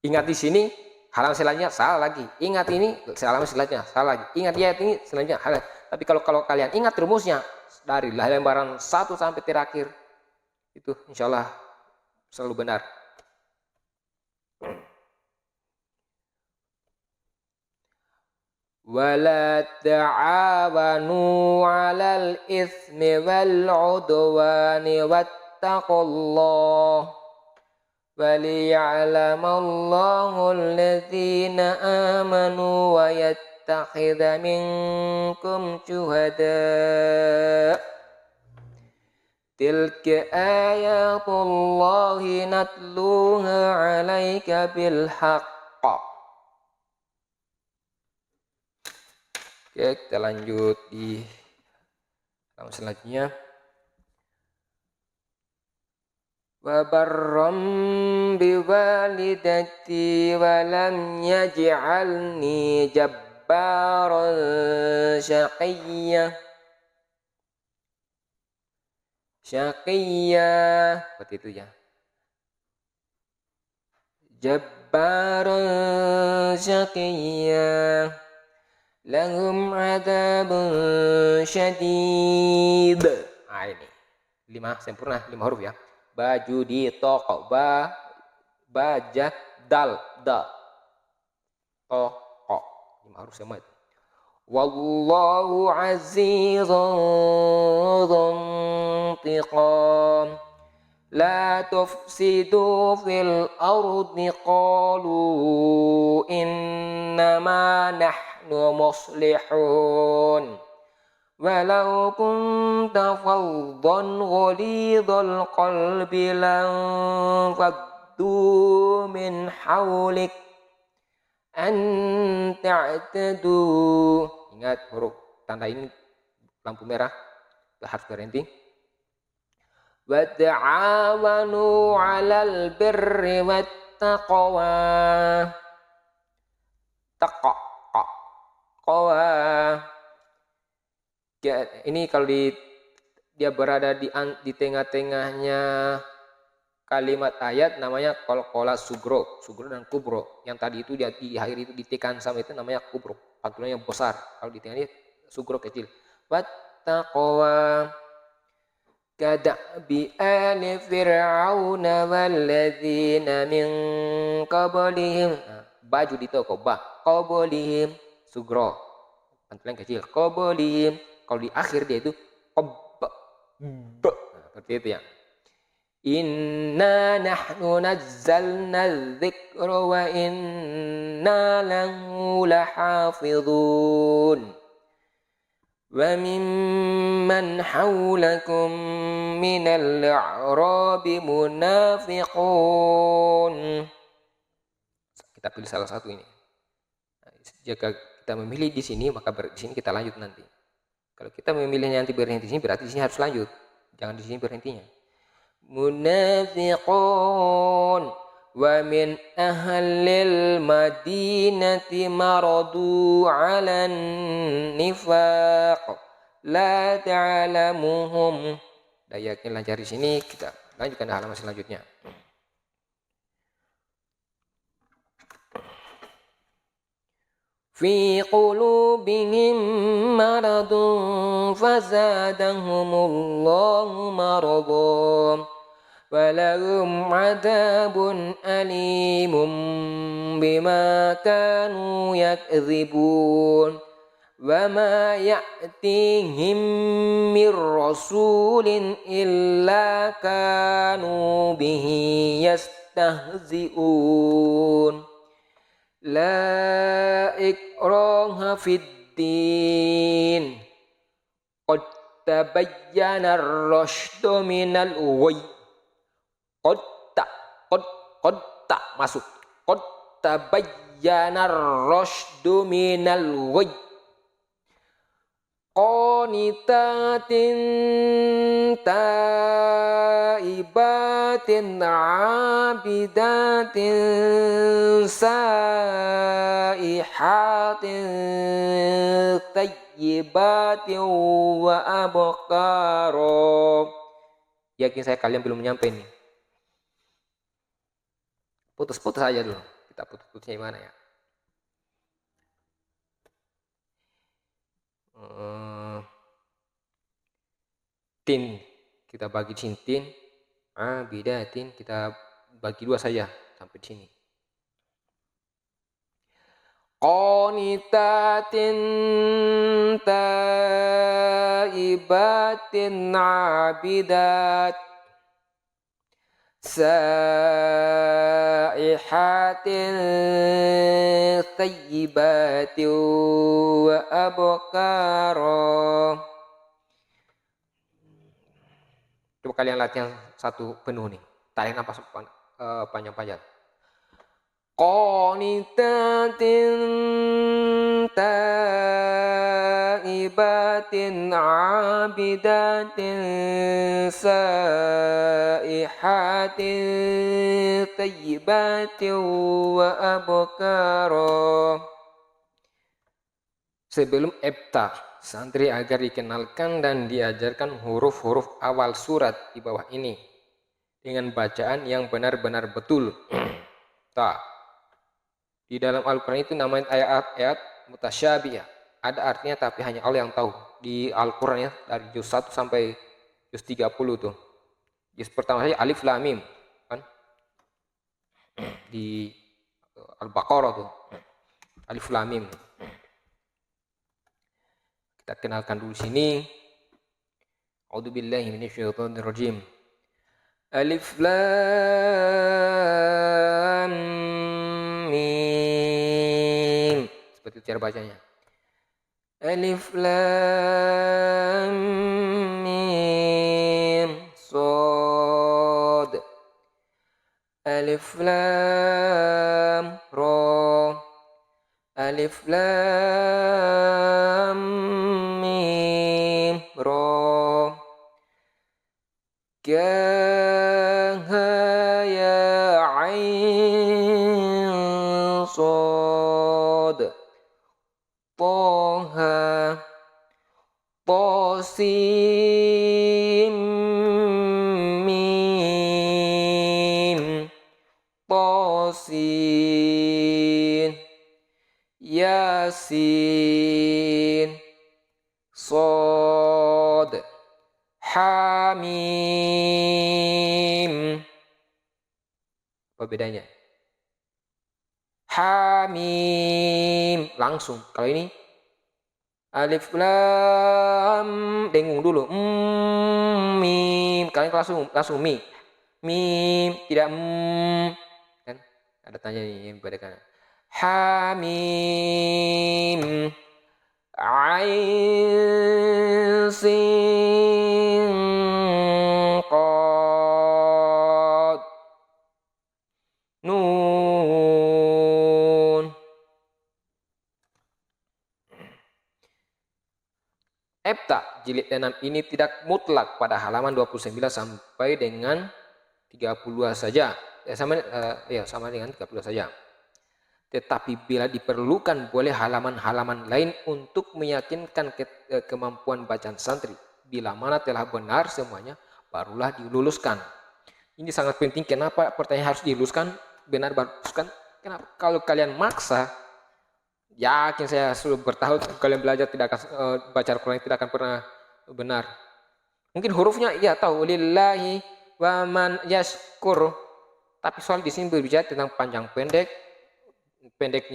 Ingat di sini, halaman selanjutnya salah lagi. Ingat ini, halaman selanjutnya salah lagi. Ingat ayat ini, selanjutnya salah. Tapi kalau kalian ingat rumusnya dari lembaran 1 sampai terakhir, itu insya Allah selalu benar. Wala ta'awanu 'alal itsmi wal 'udwani wattaqullah waliya'lamallahu alladzina amanu wa yattakhidha minkum syuhada. Tilka ayatullahi natluha 'alaika bil haqq. Oke, kita lanjut di halaman selanjutnya. Wa barram biwalidati wa lam yaj'alni jabbaran syaqiyya. Seperti itu ya. Jabbaran syaqiyya. Lahum adabun syadid. Ini 5 sempurna, 5 huruf ya. Baju di toko, baja, dal, da, toko. 5 huruf semua itu. Wallahu azizun dzuntiqam. La tufsidu fil ardi qalu innama nahnu muslihun walau kunta faddan ghalidhal qalbi lan faddu min hawlik an ta'tadu. Ingat huruf tanda ini lampu merah, harus berhenti. Wa ta'awanu 'alal birri wat taqwa. Taqwa. Ini kalau dia berada di tengah-tengahnya kalimat ayat namanya qalqalah sugro dan kubro. Yang tadi itu dia di akhir itu ditekan sama itu namanya kubro. Pantulannya besar. Kalau di tengah ini sugro kecil. Wat taqwa kadabi ali fir'auna walladzina min qablihim. Baju di toko ba qablihim sugro pantulan kecil qablihim. Kalau di akhir dia itu qab seperti itu ya. Inna nahnu nazzalna dzikra wa inna lahu lahafizun. Wa mimman hawlakum minal a'rabi munafiqun. Kita pilih salah satu ini. Jika kita memilih di sini, maka di sini kita lanjut nanti. Kalau kita memilihnya nanti berhenti di sini, berarti di sini harus lanjut. Jangan di sini berhentinya. Munafiqun wa min ahlil madinati maradu 'alan nifaq la ta'lamuhum. Yakin lancar di sini, kita lanjutkan halaman selanjutnya. Fi qulubihim maradun fazadahumullahu maradan walahum adabun alimun bima kanu yakdzibun wa ma ya'tihim mir rasulin illa kanu bihi yastahzi'un. La ikraha fid din qad tabayyana ar-rasydu minal ghayy. Qad masuk. Qad tabayyana ar-rasydu minal ghayy. Qanitatin taibatin abidatin saihatin tayyibatin wa abkara. Yakin saya kalian belum nyampe nih. Putus-putus aja dulu. Kita putus-putusnya gimana ya? Tin kita bagi cintin, abidatin kita bagi dua saja sampai di sini. Qanitatin taibatin abidat saihatin tayyibatin wa abkara. Coba kalian latihan satu penuh nih. Tarik nafas panjang-panjang. Qanitatin taibatin abidatin saihatin tayyibatin wa abkara. Sebelum ebta, santri agar dikenalkan dan diajarkan huruf-huruf awal surat di bawah ini dengan bacaan yang benar-benar betul. Di dalam Al-Quran itu namanya ayat-ayat mutasyabihah. Ada artinya tapi hanya Allah yang tahu. Di Al-Quran ya, dari juz 1 sampai juz 30 tuh. Juz pertama saja alif lam mim kan? Di Al-Baqarah tuh. Alif lam mim. Kita kenalkan dulu sini. A'udzubillahi minasyaitonirrajim. Alif lam mim. Seperti itu cara bacanya. Alif lam mim shad. Alif lam ra. Alif lam mim ra. Kah ya ain shad. Toha Tosim mim Tosin Yasin Sod Hamim. Apa bedanya? Hamim langsung. Kalau ini alif lam dengung dulu. Mim. Kalian langsung mi. Mim tidak kan? Ada tanya nih yang bedakan. Hamim. Ain sin qad nun. Ebta jilid 6 ini tidak mutlak pada halaman 29 sampai dengan 30 saja. Sama dengan 30 saja. Tetapi bila diperlukan boleh halaman-halaman lain untuk meyakinkan kemampuan bacaan santri. Bila mana telah benar semuanya, barulah diluluskan. Ini sangat penting. Kenapa pertanyaan harus diluluskan? Benar baru diluluskan. Kenapa? Kalau kalian maksa, yakin saya sudah bertahun kalian belajar tidak akan baca Al-Quran tidak akan pernah benar. Mungkin hurufnya iya tahu lillahi wa man yashkur. Tapi soal di sini berbicara tentang panjang pendek. Pendek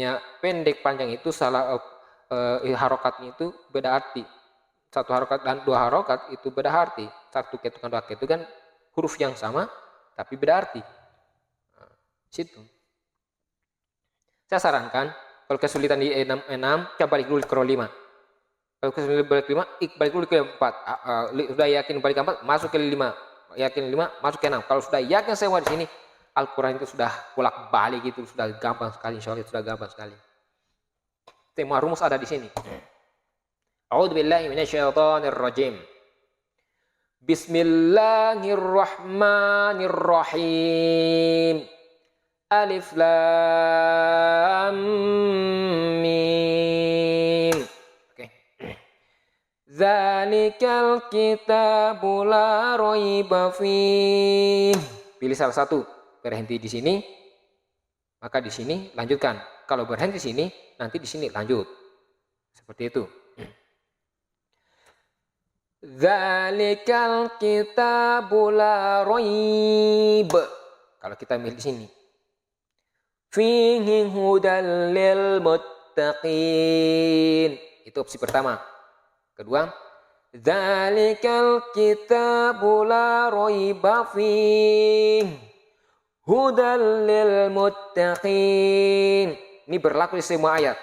panjang itu salah harokatnya itu beda arti. Satu harokat dan dua harokat itu beda arti. Satu ketukan dua ketukan huruf yang sama tapi beda arti. Nah, situ. Saya sarankan kalau kesulitan di 6 coba balik dulu ke row 5. Kalau kesulitan balik 5, balik dulu ke 4. Sudah yakin balik ke 4, masuk ke 5. Yakin 5, masuk ke 6. Kalau sudah yakin semua di sini, Al-Quran itu sudah bolak-balik gitu, sudah gampang sekali, insyaallah sudah gampang sekali. Tema rumus ada di sini. A'udzubillahi minasyaitonirrajim. Bismillahirrahmanirrahim. Alif lam mim. Oke. Zalikal kitabu la raiba fih. Pilih salah satu. Berhenti di sini. Maka di sini lanjutkan. Kalau berhenti di sini, nanti di sini lanjut. Seperti itu. Zalikal kitabu la raib. Kalau kita milih di sini. Fihi hudal lil muttaqin. Itu opsi pertama. Kedua, dzalikal kitabu la raiba fihi hudal lil muttaqin. Ini berlaku di semua ayat.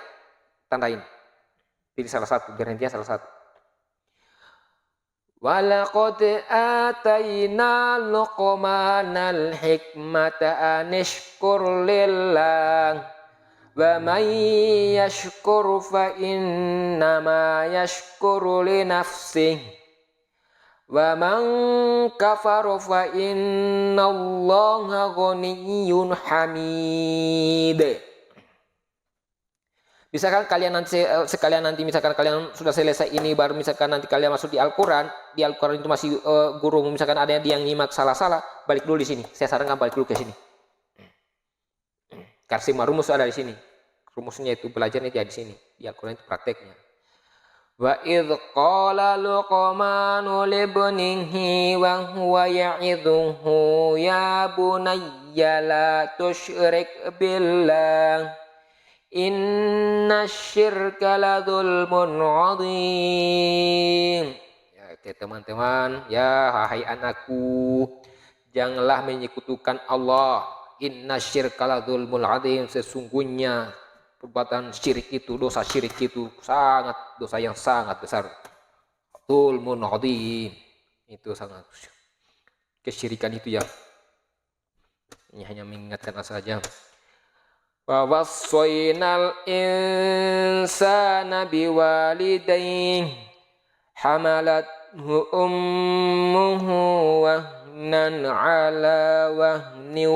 Tandain. Pilih salah satu, berhentinya salah satu. Walaqad atayna Luqmanal hikmata anishkur lillah wa man yashkur fa innama yashkuru li nafsihi wa man kafara fa innallaha ghaniyyun hamid. Misalkan kalian nanti misalkan kalian sudah selesai ini baru misalkan nanti kalian masuk di Al-Quran itu masih guru misalkan ada yang nyimak salah-salah, balik dulu di sini. Saya sarankan balik dulu ke sini. Karena rumus ada di sini. Rumusnya itu belajarnya di sini. Di Al-Quran itu prakteknya. Wa idh qala Luqmanu libnihi wa huwa ya'idhuhu ya bunayya la tusyrik billah. Inna syirka la dzulmun adzim. Ya, oke teman-teman, ya hai anakku, janganlah menyekutukan Allah. Inna syirka la dzulmun adzim. Sesungguhnya perbuatan syirik itu, dosa syirik itu dosa yang sangat besar. Dzulmun adzim. Itu sangat kesyirikan itu ya. Ini hanya mengingatkan saja. Wa wassaynal insana biwalidayhi hamalathu ummuhu wahnan ala wahnin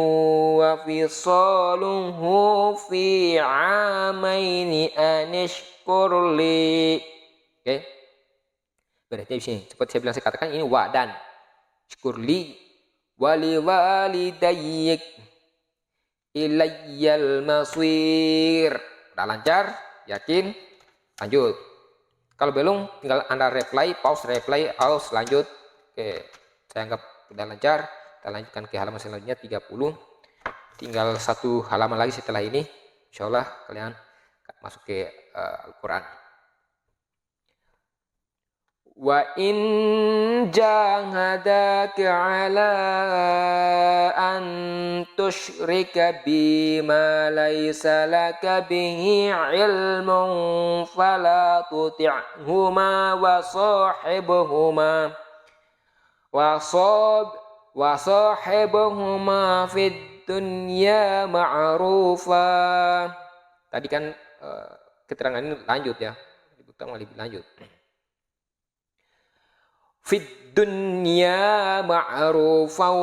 wa fisaluhu fi amaini anishkur li. Oke. Berarti di sini seperti saya bilang, saya katakan ini wadan. Syukurli wali walidayik ilayyal masir. Udah lancar? Yakin? Lanjut. Kalau belum tinggal Anda reply, pause, lanjut. Oke. saya anggap sudah lancar. Kita lanjutkan ke halaman selanjutnya 30. Tinggal satu halaman lagi setelah ini. Insya Allah kalian masuk ke Al-Quran. Wa in jahadaka ala an tusyrika bima laysa laka bihi ilmun fala tuti'huma wa sahibuhuma fid dunya ma'rufa. Tadi kan keterangan ini lanjut ya. Utama lebih lanjut. Fid dunya ma'rufan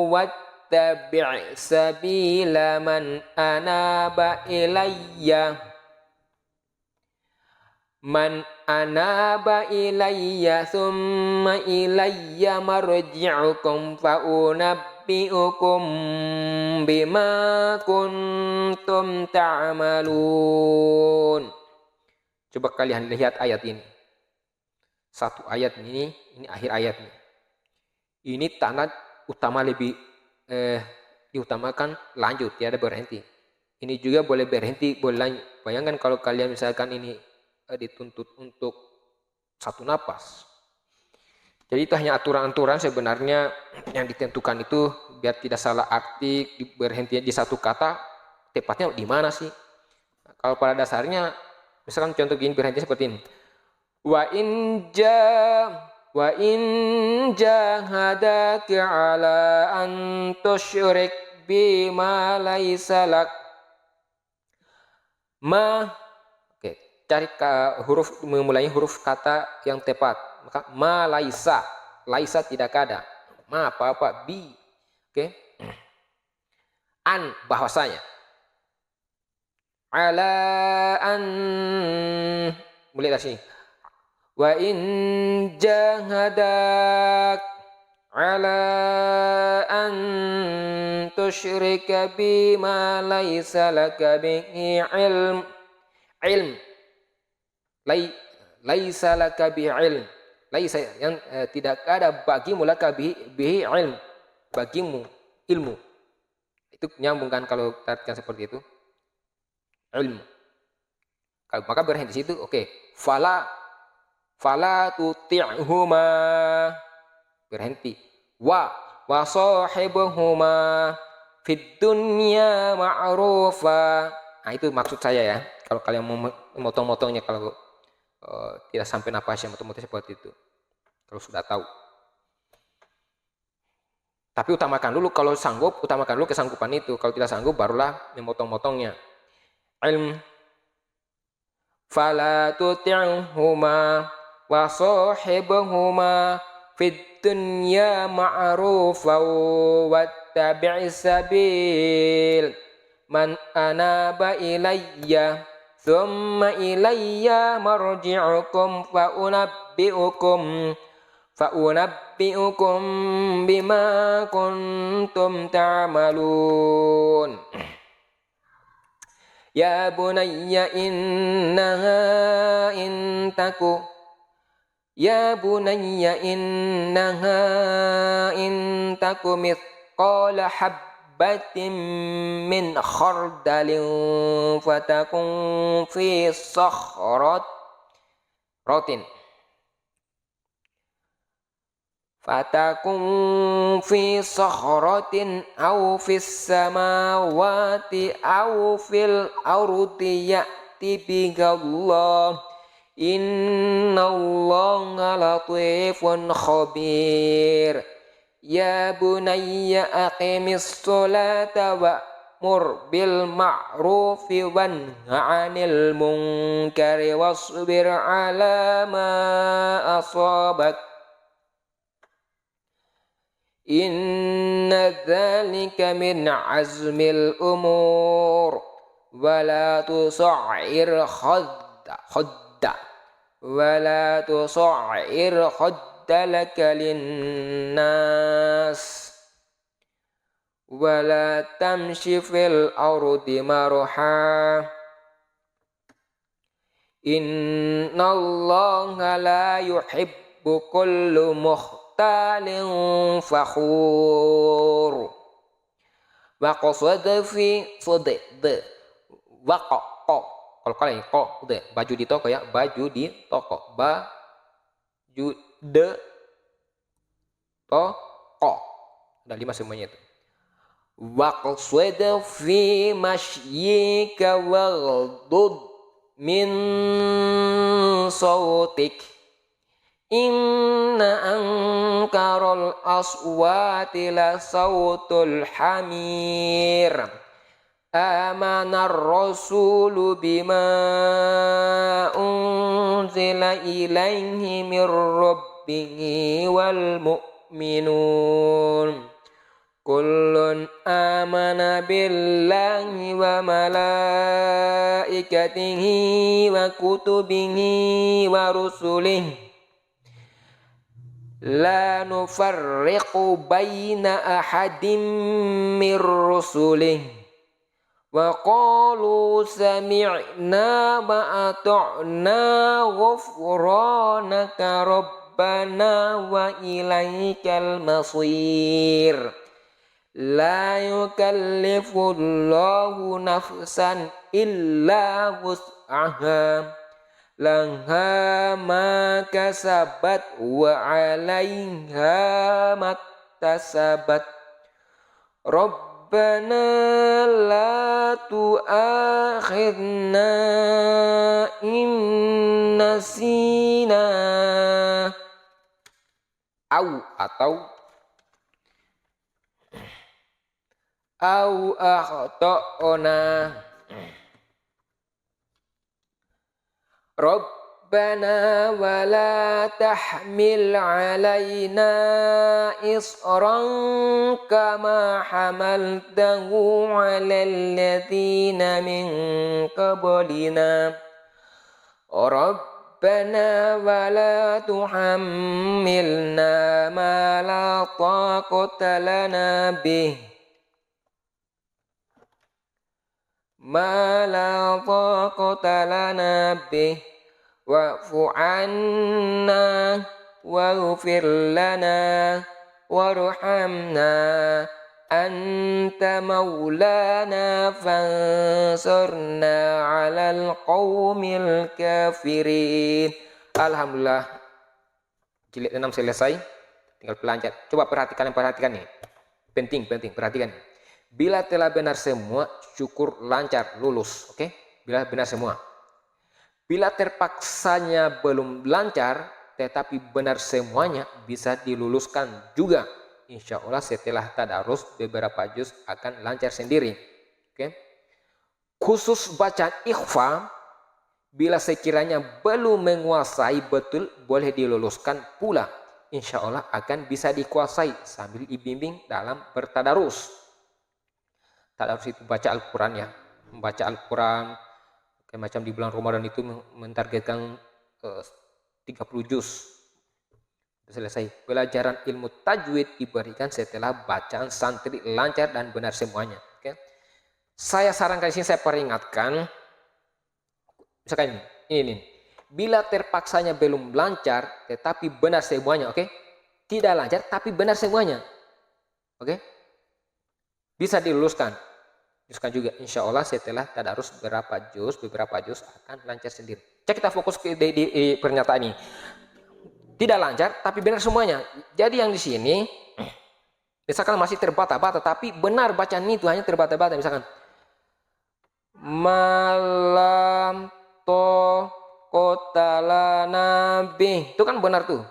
wattabi' sabila man anaba ilayya thumma ilayya marji'ukum fa unabbi'ukum bima kuntum ta'malun. Coba kalian lihat ayat ini. Satu ayat ini akhir ayatnya. Ini tanda utama lebih diutamakan lanjut, tiada berhenti. Ini juga boleh berhenti, boleh lanjut. Bayangkan kalau kalian misalkan ini dituntut untuk satu napas. Jadi itu hanya aturan-aturan sebenarnya yang ditentukan itu biar tidak salah arti, berhenti di satu kata, tepatnya di mana sih? Kalau pada dasarnya, misalkan contoh gini, berhenti seperti ini. Wa in jahadaka ala an tusyrik bima laysa lak cari huruf, memulai huruf kata yang tepat. Maka ma laisa tidak ada. Ma apa bi. An bahwasanya. Ala an, mulai dari sini. Wa in jahadak ala an tusyrika bima laysa laka bihi ilm laysa laka bihi ilm, laysa yang tidak ada bagimu, laka bihi ilm, bagimu ilmu. Itu nyambungkan kalau artikan seperti itu, ilmu. Maka berhenti di situ. Fala tuti'huma, berhenti. Wa sahibuhuma fid dunya ma'rufa. Nah, itu maksud saya ya. Kalau kalian mau motong-motongnya, kalau tidak sampai napasnya, motong-motong seperti itu. Kalau sudah tahu. Tapi utamakan dulu, kalau sanggup, utamakan dulu kesanggupan itu. Kalau tidak sanggup, barulah memotong-motongnya. Ilm. Fala tuti'huma wa sahibuhuma fid dunya ma'rufa wattabi' sabil man anaba ilayya thumma ilayya marji'ukum fa unabbi'ukum bima kuntum ta'malun. Ya bunayya innaha intaku mithqala habbatin min khardalin fatakun fi sakhratin aw fis samawati aw fil ardi ya'ti bihallah innallaha latifun khabir. Ya bunayya aqimis sholata wa'mur bil ma'rufi wanha 'anil munkari wasbir 'ala ma asabak inna dzalika min azmil umur wala tusa'ir khaddalaka linnas wala tamshi fil ardi marha innallaha la yuhibbu kullu mukhtalin fakhur. Wa qasada fi sode de wa ko kalau kalian ko de baju di toko ya, baju di toko, baju de toko, ada 5 semuanya itu. Wa qasada fi mashyika waghdud min sautik inna ankarul aswati la sautul hamir amanar rasulu bima unzila ilaihi mir rabbihi wal mu'minun kullun amana billahi wa malaikatihi wa kutubihi wa rusulihi la nufarriqu baina ahadim mir rusulihi wa qalu sami'na wa ata'na ghufranaka rabbana wa ilaikal masir. La yukallifullahu nafsan illa wus'aha laha ma kasabat wa 'alaiha maktasabat. Rabbana la tu'akhidna in nasina au akhtana. Rabbana wa la tahmil alaina isran kama hamaltahu alal ladzina min qablina. Rabbana wa la tuhammilna ma la taqata lana bih ma la taqata lana bih wa'fu 'anna waghfir lana warhamna anta maulana fansurna 'alal qaumil kafirin. Alhamdulillah, jilid 6 selesai, tinggal pelancar. Coba perhatikan nih, penting perhatikan. Bila telah benar semua, syukur lancar, lulus. Oke? Bila benar semua. Bila terpaksanya belum lancar, tetapi benar semuanya, bisa diluluskan juga. Insya Allah setelah tadarus, beberapa juz akan lancar sendiri. Oke? Khusus bacaan ikhfa, bila sekiranya belum menguasai betul, boleh diluluskan pula. Insya Allah akan bisa dikuasai sambil dibimbing dalam bertadarus. Tadarus itu baca Al-Quran ya, membaca Al-Quran kayak macam di bulan Ramadan itu mentargetkan 30 juz. Selesai. Pelajaran ilmu tajwid diberikan setelah bacaan santri lancar dan benar semuanya. Oke. Saya sarankan sini, saya peringatkan, misalkan ini. Bila terpaksanya belum lancar tetapi benar semuanya, oke? Tidak lancar tapi benar semuanya. Oke? Bisa diluluskan juga insya Allah setelah tadarus beberapa juz akan lancar sendiri. Cek kita fokus di pernyataan ini. Tidak lancar tapi benar semuanya. Jadi yang di sini misalkan masih terbata-bata tapi benar bacaan itu hanya terbata-bata, misalkan malam to kotala nabi, itu kan benar tuh.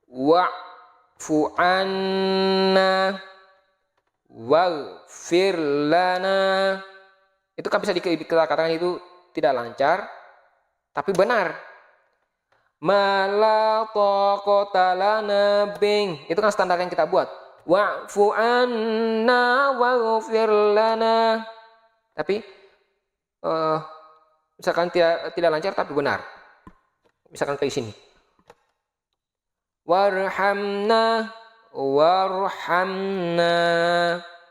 Wa fu'anna waghfir lana, itu kan bisa kita katakan itu tidak lancar tapi benar. Mala taqata lana bing, itu kan standar yang kita buat. Wa'fu anna waghfir lana, tapi misalkan tidak lancar tapi benar, misalkan kayak sini, warhamna,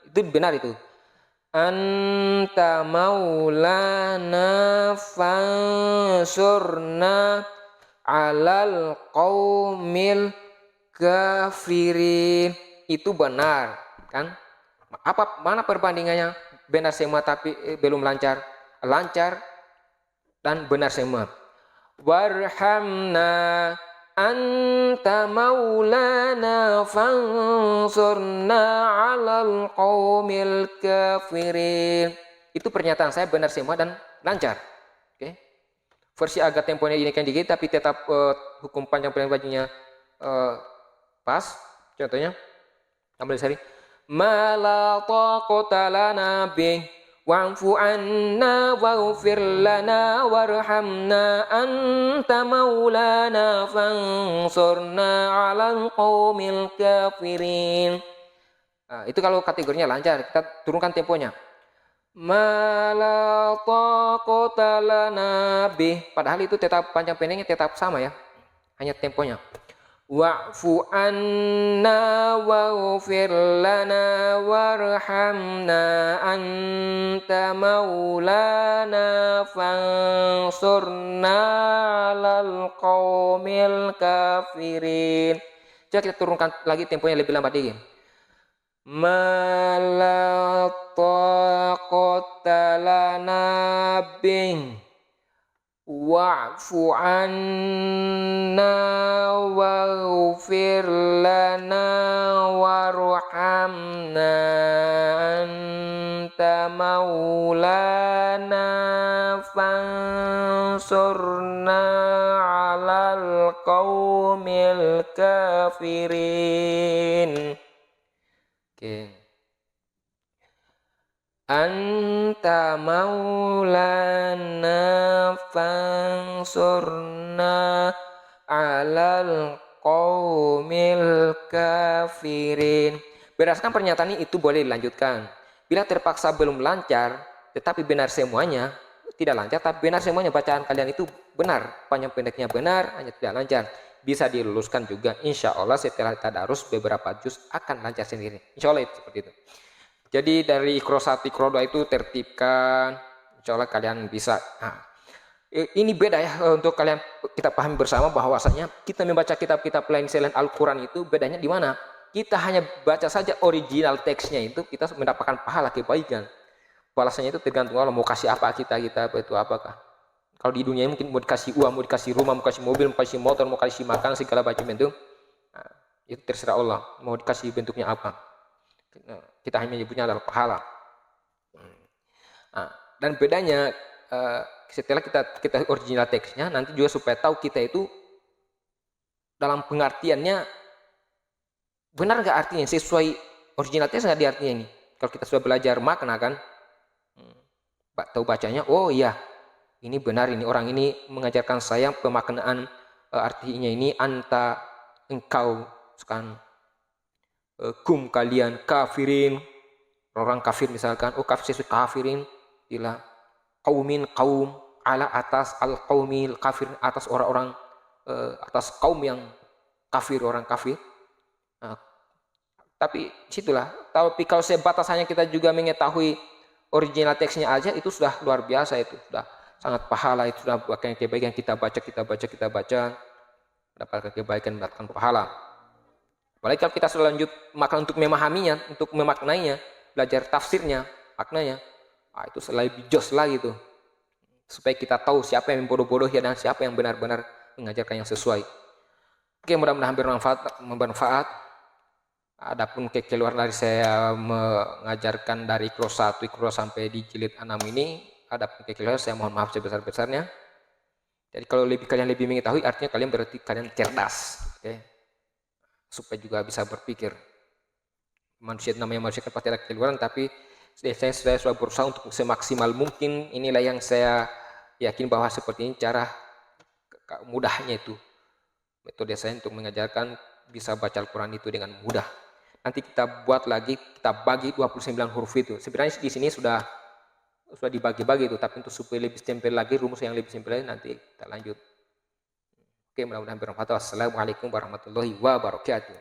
itu benar itu. Anta maulana fansurna alal qaumil kafirin. Itu benar, kan? Mana perbandingannya? Benar semua tapi belum lancar. Lancar dan benar semua. Warhamna anta maulana fansurna 'alal qaumil kafirin. Itu pernyataan saya benar semua dan lancar. Oke. Versi agak temponya ini kan dikit tapi tetap hukum panjang pendek bajunya pas. Contohnya ambil sari. Ma la taqata lana bih wa'fu anna waghfir lana warhamna anta maulana fansurna 'alal qaumil kafirin. Itu kalau kategorinya lancar, kita turunkan temponya. Ma la taqata lana bih, padahal itu tetap panjang pendeknya tetap sama ya, hanya temponya. Wa'fu anna waghfir lana warhamna anta maulana fansurna 'alal qaumil kafirin. Coba kita turunkan lagi temponya lebih lambat dikit. Ma la taqata lana bih wa'fu anna waghfir lana warhamna anta maulana fansurna 'alal qaumil kafirin. Oke. Anta maulana fansurna 'alal qaumil kafirin. Berdasarkan pernyataan ini itu boleh dilanjutkan. Bila terpaksa belum lancar, tetapi benar semuanya, tidak lancar tapi benar semuanya, bacaan kalian itu benar, panjang pendeknya benar, hanya tidak lancar, bisa diluluskan juga. Insya Allah setelah tadarus beberapa juz akan lancar sendiri. Insya Allah itu seperti itu. Jadi dari Iqra 1, Iqra 2 itu tertibkan, insya Allah kalian bisa. Ini beda ya untuk kalian, kita pahami bersama bahwasanya kita membaca kitab-kitab lain selain Al-Quran itu bedanya di mana? Kita hanya baca saja original teksnya itu kita mendapatkan pahala kebaikan. Balasannya itu tergantung Allah mau kasih apa kita itu apakah. Kalau di dunia mungkin mau dikasih uang, mau dikasih rumah, mau dikasih mobil, mau dikasih motor, mau dikasih makan segala macam itu. Itu terserah Allah mau dikasih bentuknya apa. Kita hanya menyebutnya adalah pahala. Dan bedanya setelah kita original teksnya, nanti juga supaya tahu kita itu dalam pengertiannya benar nggak artinya sesuai original teks nggak di artinya ini. Kalau kita sudah belajar makna kan, tahu bacanya, oh iya ini benar, ini orang ini mengajarkan saya pemaknaan artinya ini anta engkau sekarang. Kum kalian kafirin, orang kafir misalkan, oh kafir sesuai kafirin, bila kaumin kaum ala atas al kaumil kafir, atas orang-orang atas kaum yang kafir, orang kafir. Tapi situlah, tapi kalau sebatasannya kita juga mengetahui original teksnya aja itu sudah luar biasa, itu sudah sangat pahala, itu sudah bukan kebaikan. Kita baca mendapatkan kebaikan, mendapatkan pahala. Apalagi kalau kita sudah lanjut makna untuk memahaminya, untuk memaknainya, belajar tafsirnya, maknanya, itu lebih jos lagi tuh. Supaya kita tahu siapa yang bodoh-bodoh ya dan siapa yang benar-benar mengajarkan yang sesuai. Oke, mudah-mudahan bermanfaat. Adapun kekeliruan dari saya mengajarkan dari Iqra 1, Iqra sampai di jilid 6 ini, adapun kekeliruan saya mohon maaf sebesar-besarnya. Jadi kalau kalian lebih mengetahui, artinya kalian berarti kalian cerdas. Oke. Supaya juga bisa berpikir. Manusia namanya manusia kan pasti ada kekeliruan, tapi saya sudah berusaha untuk semaksimal mungkin. Inilah yang saya yakin bahwa seperti ini cara mudahnya itu metode saya untuk mengajarkan bisa baca Al-Quran itu dengan mudah. Nanti kita buat lagi, kita bagi 29 huruf itu. Sebenarnya di sini sudah dibagi-bagi itu, tapi untuk supaya lebih simpel lagi, rumus yang lebih simpel lagi nanti kita lanjut. Oke, mudah-mudahan bermanfaat. Wassalamualaikum warahmatullahi wabarakatuh.